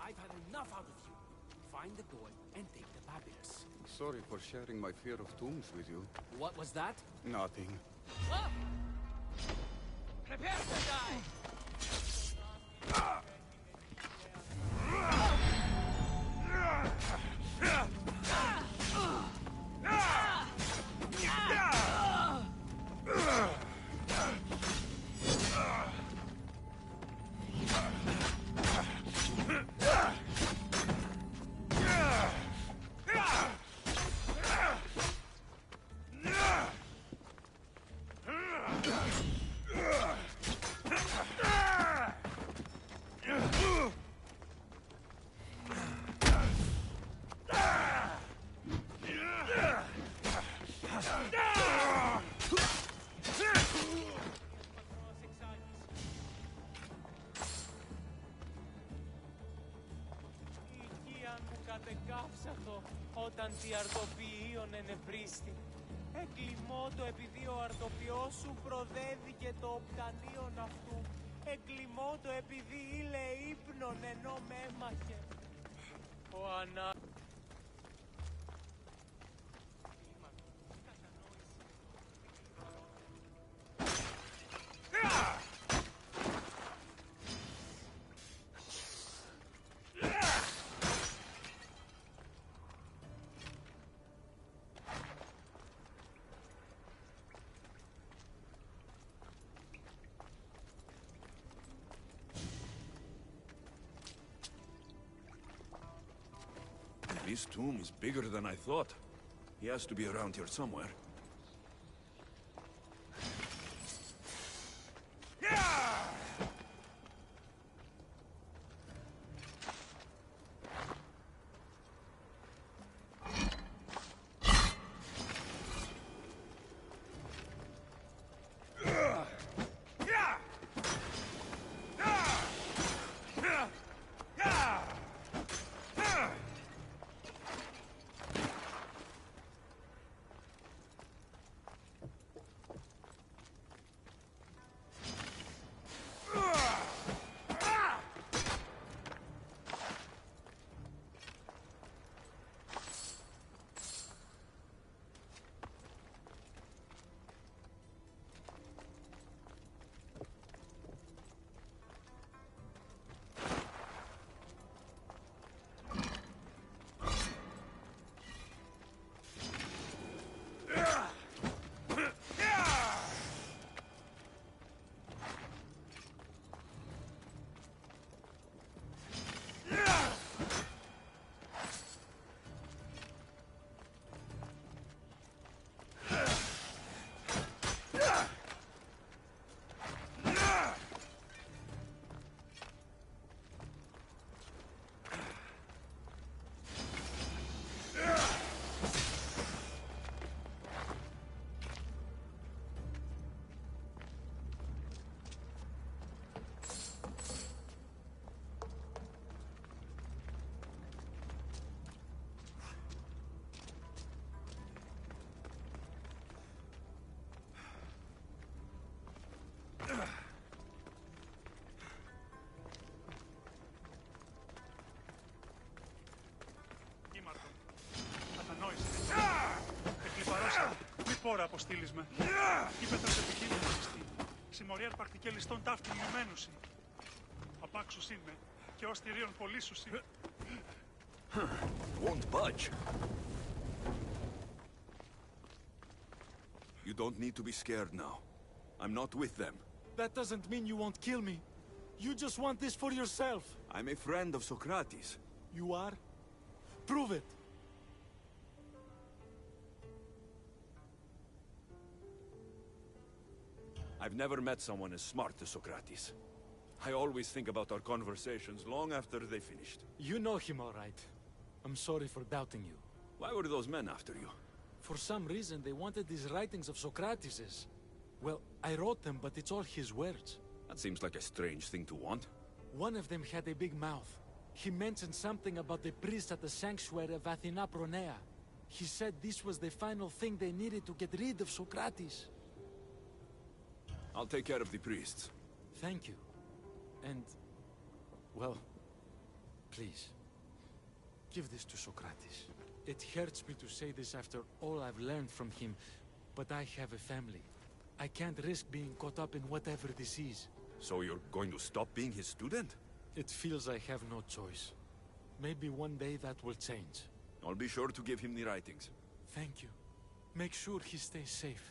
I've had enough out of you. Find the boy and take the papyrus. Sorry for sharing my fear of tombs with you. What was that? Nothing. Ah! Prepare to die! Κατεκάψατο όταν τη αρτοποιείον ενευρίστη. Εγκλημότο επειδή ο αρτοποιός σου προδέθηκε το οπτανίον αυτού. Εγκλημότο επειδή ήλε ύπνον ενώ με έμαχε. Ο Ανά... This tomb is bigger than I thought. He has to be around here somewhere. φόρα αποστείλεις με. Ήπεθρας επικίνδυνη συστή. Συμμορία αρπακτική ληστών ταύτη λιμένουσι. Απάξους είμαι και ως τυρίων πολύσουσι. Won't budge. You don't need to be scared now. I'm not with them. That doesn't mean you won't kill me. You just want this for yourself. I'm a friend of Socrates. You are? Prove it. I've never met someone as smart as Socrates. I always think about our conversations long after they finished. You know him all right. I'm sorry for doubting you. Why were those men after you? For some reason, they wanted these writings of Socrates's. Well, I wrote them, but it's all his words. That seems like a strange thing to want. One of them had a big mouth. He mentioned something about the priest at the sanctuary of Athena Pronea. He said this was the final thing they needed to get rid of Socrates. I'll take care of the priests. Thank you. And, well, please, give this to Socrates. It hurts me to say this after all I've learned from him, but I have a family. I can't risk being caught up in whatever this is. So you're going to stop being his student? It feels I have no choice. Maybe one day that will change. I'll be sure to give him the writings. Thank you. Make sure he stays safe.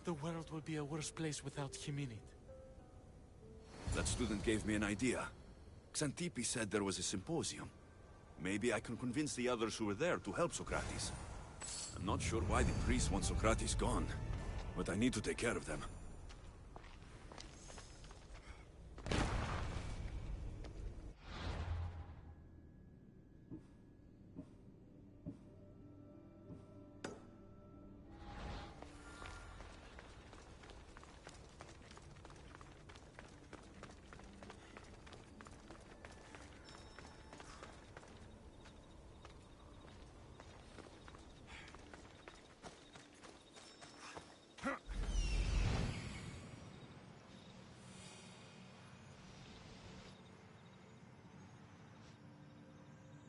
The world will be a worse place without him in it. That student gave me an idea. Xantippe said there was a symposium. Maybe I can convince the others who were there to help Socrates. I'm not sure why the priests want Socrates gone, but I need to take care of them.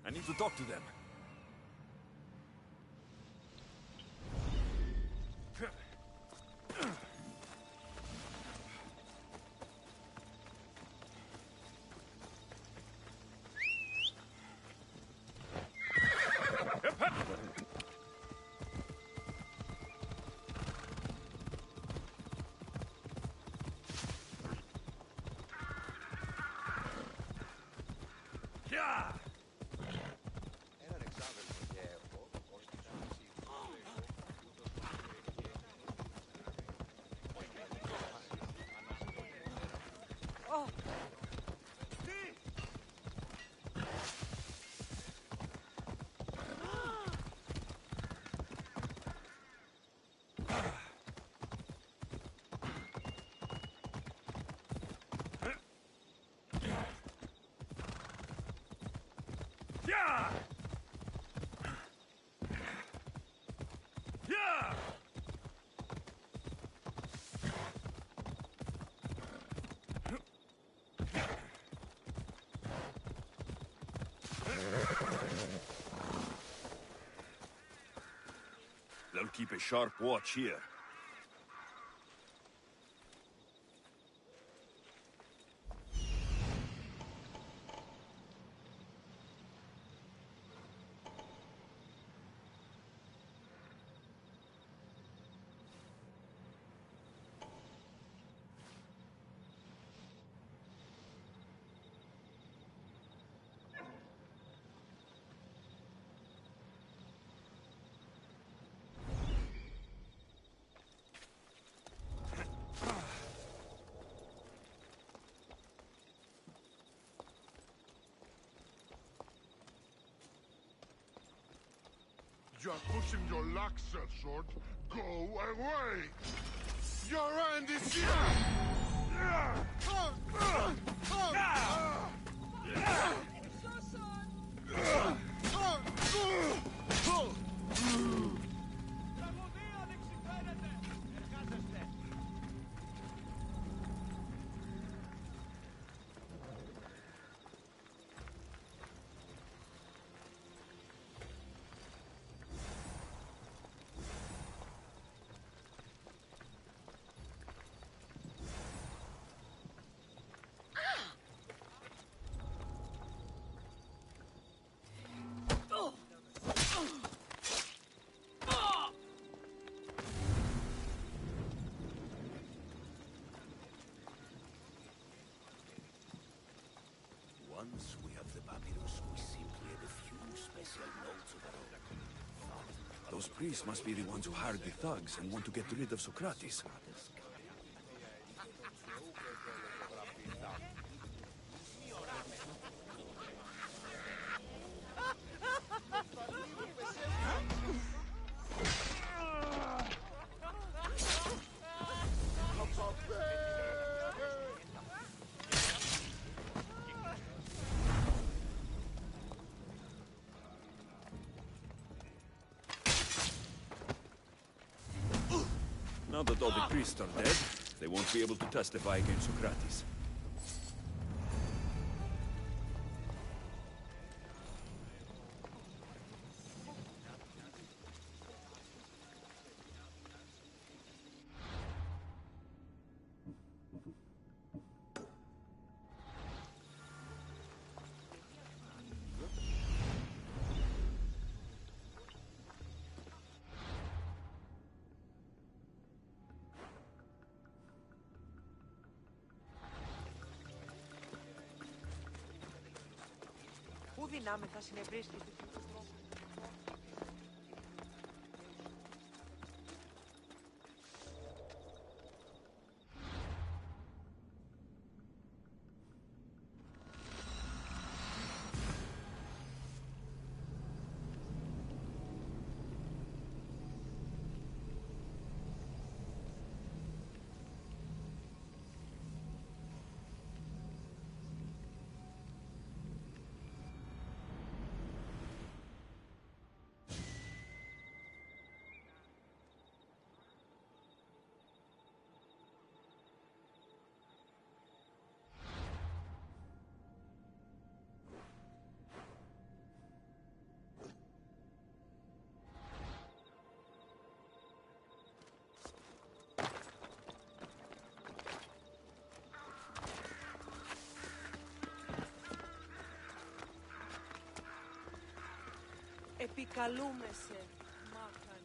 I need to talk to them. They'll keep a sharp watch here. You're pushing your luck, Sir Sword. Go away! Your end is here! Once we have the papyrus, we simply add a few special notes of our own. Those priests must be the ones who hired the thugs and want to get rid of Socrates. Now that all the priests are dead, they won't be able to testify against Socrates. Πού δυνάμεθα συνευρίσκει στους δρόμους. Επικαλούμεσαι, μάχαν.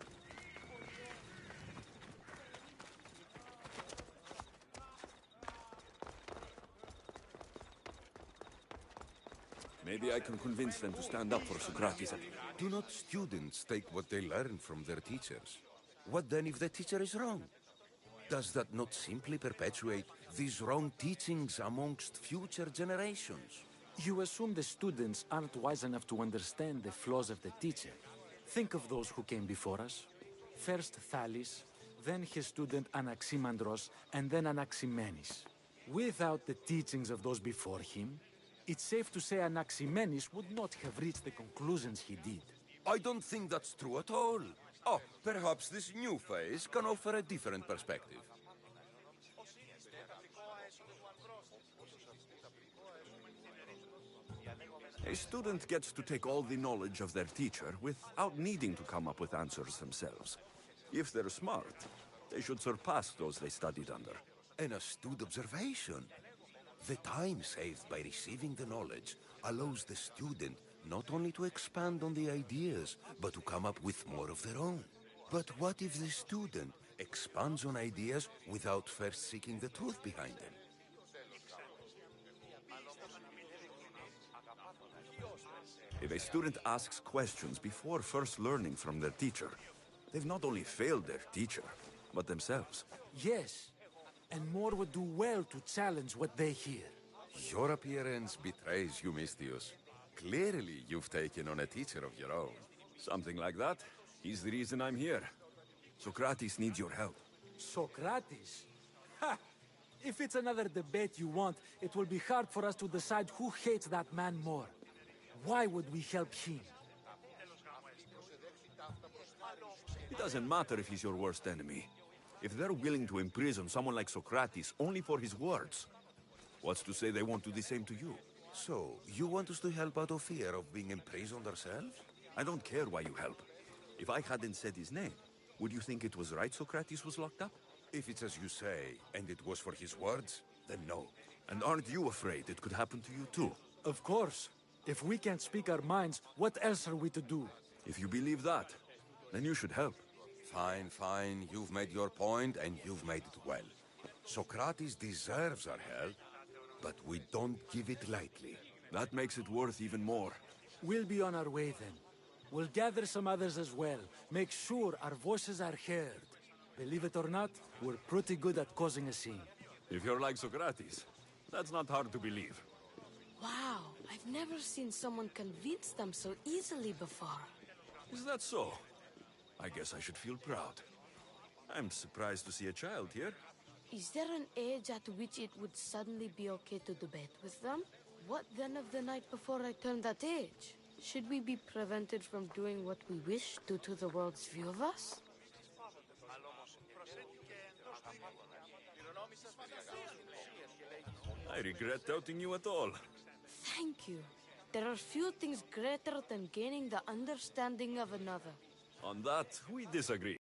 Maybe I can convince them to stand up for Socrates. Do not students take what they learn from their teachers? What then if the teacher is wrong? Does that not simply perpetuate these wrong teachings amongst future generations? You assume the students aren't wise enough to understand the flaws of the teacher. Think of those who came before us. First Thales, then his student Anaximandros, and then Anaximenes. Without the teachings of those before him, it's safe to say Anaximenes would not have reached the conclusions he did. I don't think that's true at all. Oh, perhaps this new phase can offer a different perspective. A student gets to take all the knowledge of their teacher without needing to come up with answers themselves. If they're smart, they should surpass those they studied under. An astute observation. The time saved by receiving the knowledge allows the student not only to expand on the ideas, but to come up with more of their own. But what if the student expands on ideas without first seeking the truth behind them? If a student asks questions before first learning from their teacher, they've not only failed their teacher, but themselves. Yes, and more would do well to challenge what they hear. Your appearance betrays you, Mystius. Clearly, you've taken on a teacher of your own. Something like that. He's the reason I'm here. Socrates needs your help. Socrates? Ha! If it's another debate you want, it will be hard for us to decide who hates that man more. Why would we help him? It doesn't matter if he's your worst enemy. If they're willing to imprison someone like Socrates only for his words, what's to say they won't do the same to you? So, you want us to help out of fear of being imprisoned ourselves? I don't care why you help. If I hadn't said his name, would you think it was right Socrates was locked up? If it's as you say, and it was for his words, then no. And aren't you afraid it could happen to you too? Of course. If we can't speak our minds, what else are we to do? If you believe that, then you should help. Fine, fine. You've made your point, and you've made it well. Socrates deserves our help, but we don't give it lightly. That makes it worth even more. We'll be on our way then. We'll gather some others as well. Make sure our voices are heard. Believe it or not, we're pretty good at causing a scene. If you're like Socrates, that's not hard to believe. Wow, I've never seen someone convince them so easily before. Is that so? I guess I should feel proud. I'm surprised to see a child here. Is there an age at which it would suddenly be okay to debate with them? What then of the night before I turned that age? Should we be prevented from doing what we wish due to the world's view of us? I regret doubting you at all. Thank you. There are few things greater than gaining the understanding of another. On that, we disagree.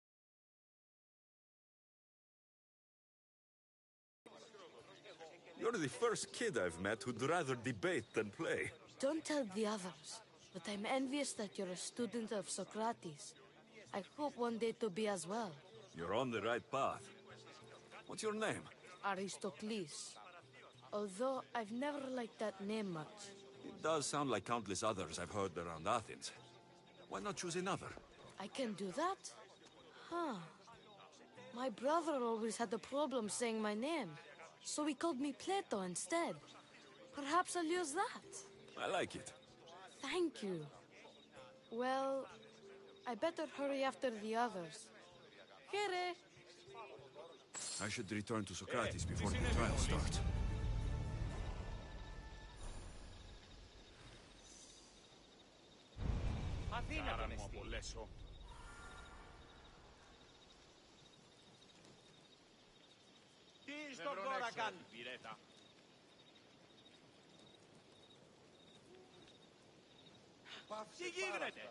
You're the first kid I've met who'd rather debate than play. Don't tell the others, but I'm envious that you're a student of Socrates. I hope one day to be as well. You're on the right path. What's your name? Aristocles. Although I've never liked that name much. It does sound like countless others I've heard around Athens. Why not choose another? I can do that? Huh. My brother always had a problem saying my name, so he called me Plato instead. Perhaps I'll use that. I like it. Thank you. Well, I better hurry after the others. Here. I should return to Socrates before the trial starts. Αθήνα τον εστί. Τι στον τώρα κάνει. Τι γίνεται.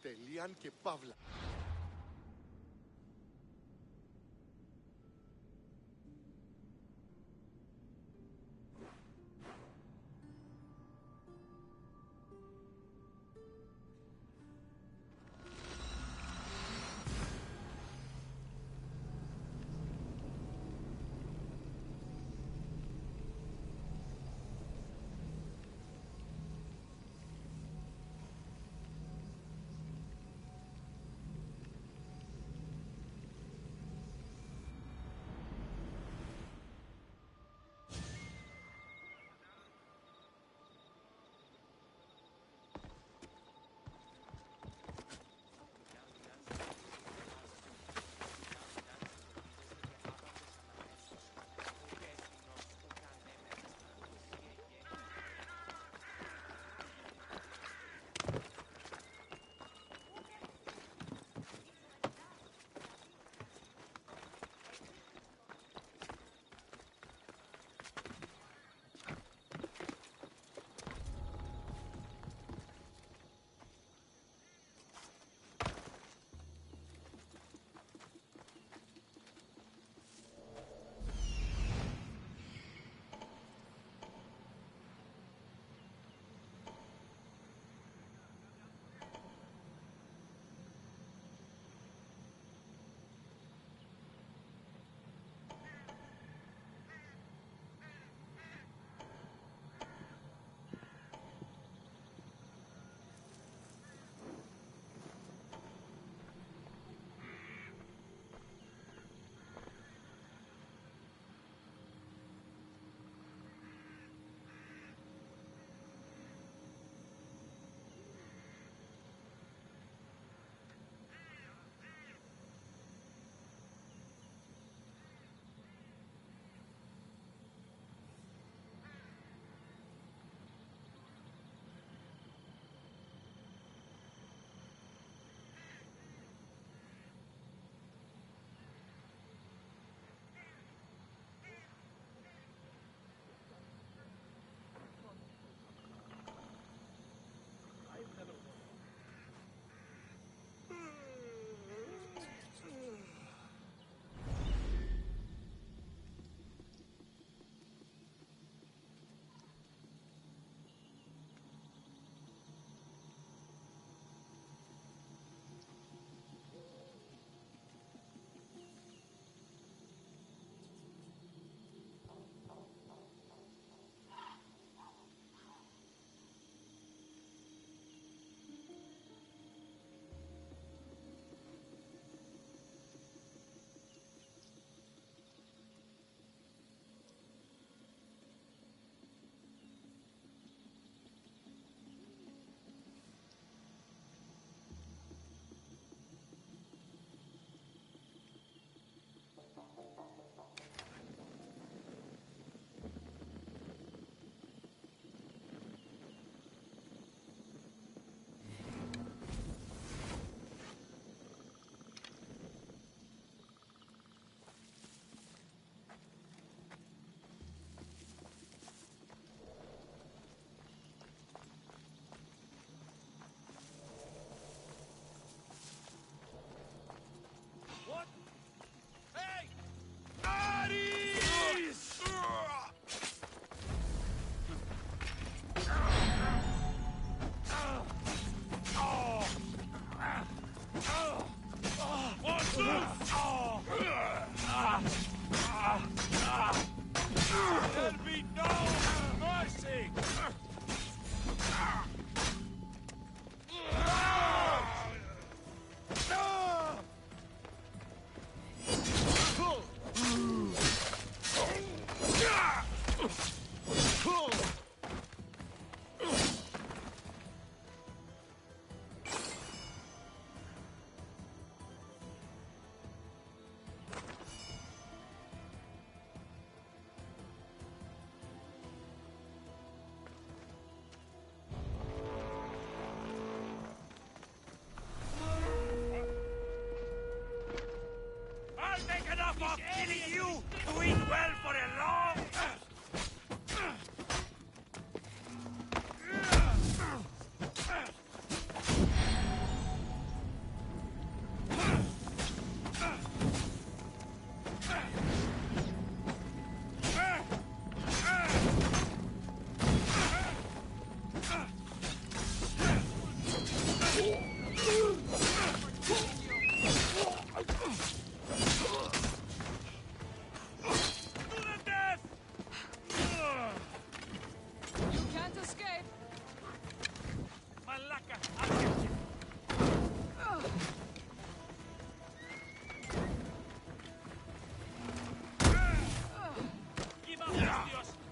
Τελείαν και παύλα. There'll be no mercy! I'll make enough of killing you to eat well for a long...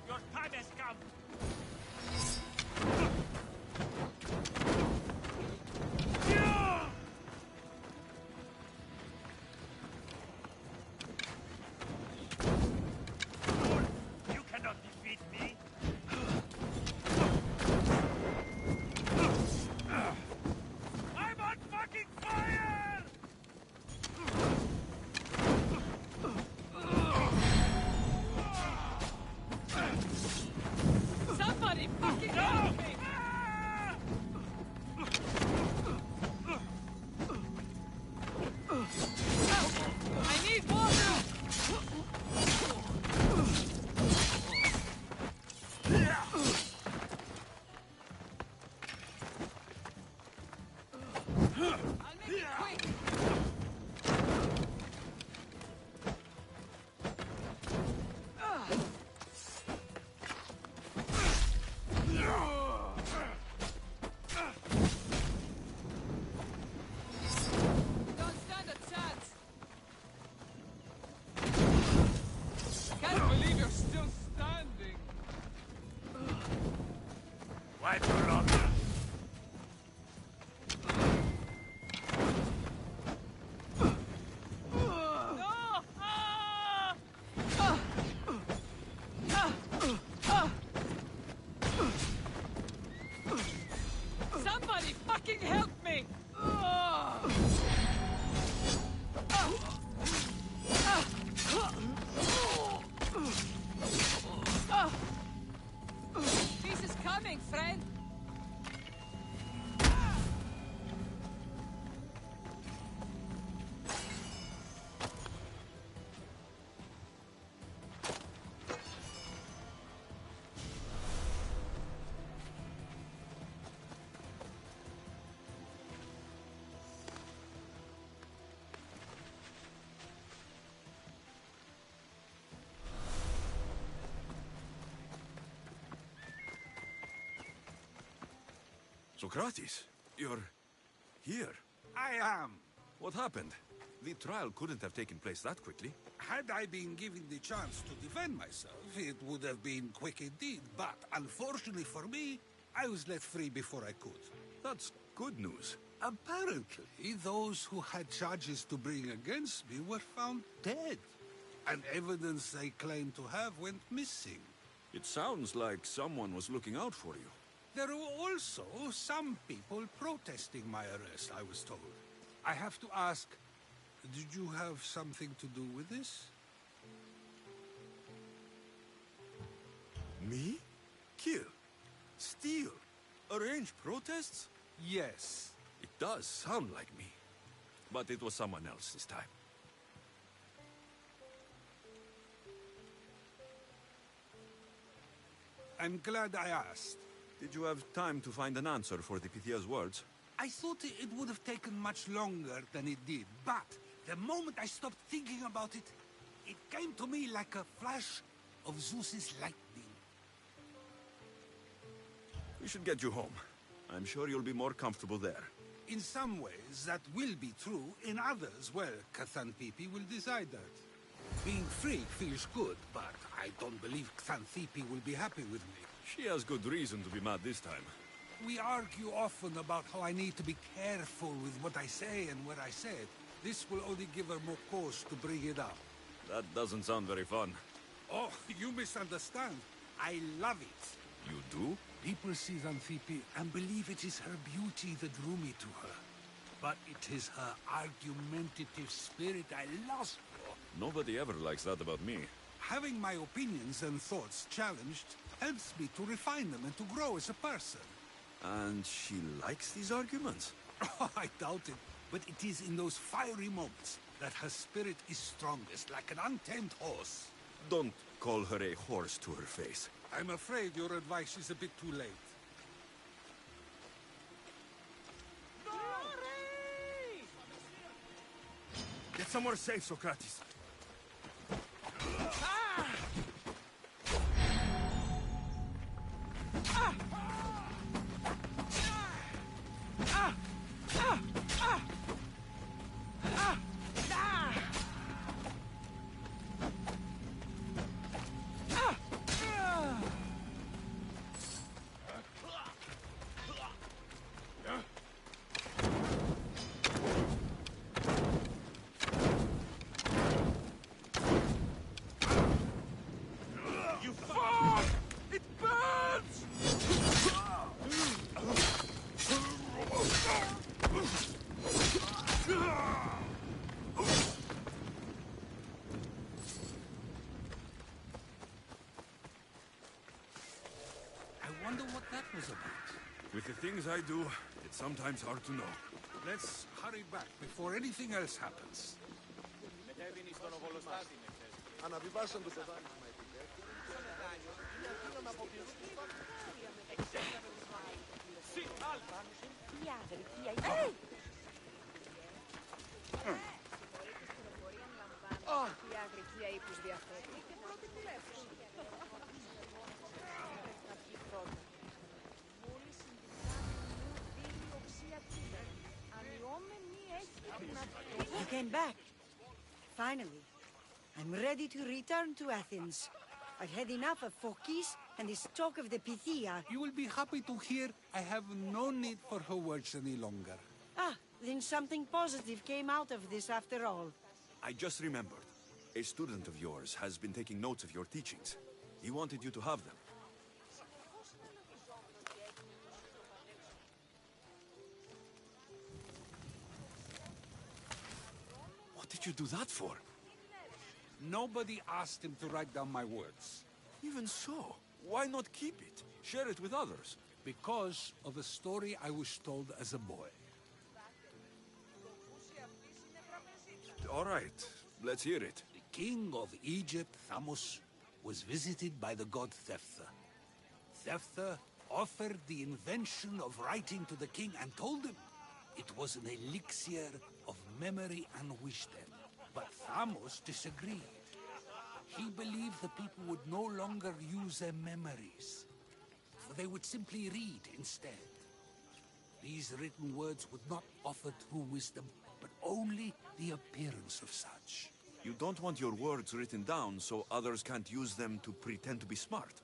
Your time has come. You cannot defeat me. I'm on fucking fire! Somebody fucking help me! I need water! I'll make it quick! Don't stand a chance! Can't believe you're still standing! Why too long? No! Somebody fucking help me! This is coming, friend! Socrates, you're here. I am. What happened? The trial couldn't have taken place that quickly. Had I been given the chance to defend myself, it would have been quick indeed. But unfortunately for me, I was let free before I could. That's good news. Apparently, those who had charges to bring against me were found dead. And evidence they claimed to have went missing. It sounds like someone was looking out for you. There were also some people protesting my arrest, I was told. I have to ask, did you have something to do with this? Me? Kill? Steal? Arrange protests? Yes. It does sound like me. But it was someone else this time. I'm glad I asked. Did you have time to find an answer for the Pythia's words? I thought it would have taken much longer than it did, but the moment I stopped thinking about it, It came to me like a flash of Zeus's lightning. We should get you home. I'm sure you'll be more comfortable there. In some ways, that will be true. In others, well, Xanthippe will decide that. Being free feels good, but I don't believe Xanthippe will be happy with me. She has good reason to be mad this time. We argue often about how I need to be careful with what I say and where I say it. This will only give her more cause to bring it up. That doesn't sound very fun. Oh, you misunderstand. I love it. You do? People see Xanthippe and believe it is her beauty that drew me to her. But it is her argumentative spirit I lust for. Nobody ever likes that about me. Having my opinions and thoughts challenged helps me to refine them and to grow as a person. And she likes these arguments? Oh, I doubt it. But it is in those fiery moments that her spirit is strongest, like an untamed horse. Don't call her a horse to her face. I'm afraid your advice is a bit too late. Get somewhere safe, Socrates. With the things I do, it's sometimes hard to know. Let's hurry back before anything else happens. You came back. Finally. I'm ready to return to Athens. I've had enough of Phokis and this talk of the Pythia. You will be happy to hear I have no need for her words any longer. Ah, then something positive came out of this after all. I just remembered. A student of yours has been taking notes of your teachings. He wanted you to have them. What did you do that for? Nobody asked him to write down my words. Even so, why not keep it? Share it with others. Because of a story I was told as a boy. All right, let's hear it. The king of Egypt, Thamos, was visited by the god Thephtha. Thephtha offered the invention of writing to the king and told him it was an elixir of memory and wisdom. But Thamos disagreed. He believed the people would no longer use their memories, for they would simply read instead. These written words would not offer true wisdom, but only the appearance of such. You don't want your words written down so others can't use them to pretend to be smart.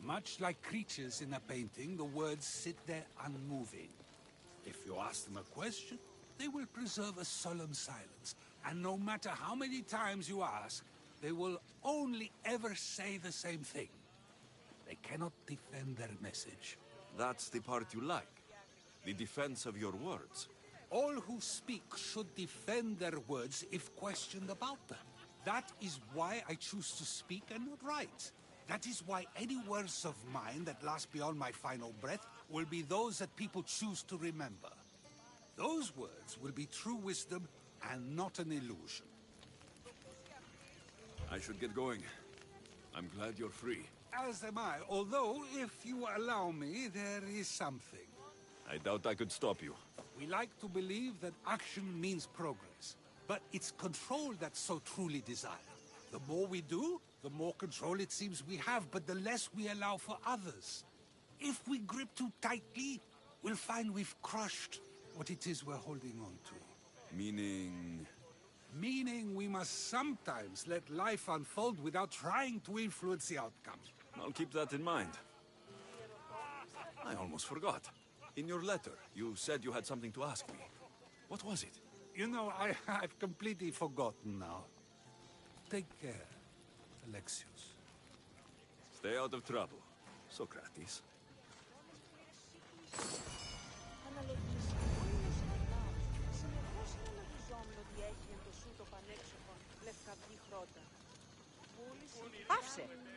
Much like creatures in a painting, the words sit there unmoving. If you ask them a question, they will preserve a solemn silence. And no matter how many times you ask, they will only ever say the same thing. They cannot defend their message. That's the part you like. The defense of your words. All who speak should defend their words if questioned about them. That is why I choose to speak and not write. That is why any words of mine that last beyond my final breath will be those that people choose to remember. Those words will be true wisdom and not an illusion. I should get going. I'm glad you're free. As am I, although, if you allow me, there is something. I doubt I could stop you. We like to believe that action means progress, but it's control that's so truly desired. The more we do, the more control it seems we have, but the less we allow for others. If we grip too tightly, we'll find we've crushed what it is we're holding on to. Meaning... Meaning we must sometimes let life unfold without trying to influence the outcome. I'll keep that in mind. I almost forgot. In your letter, you said you had something to ask me. What was it? You know, I've completely forgotten now. Take care, Alexios. Stay out of trouble, Socrates. Πάυσε!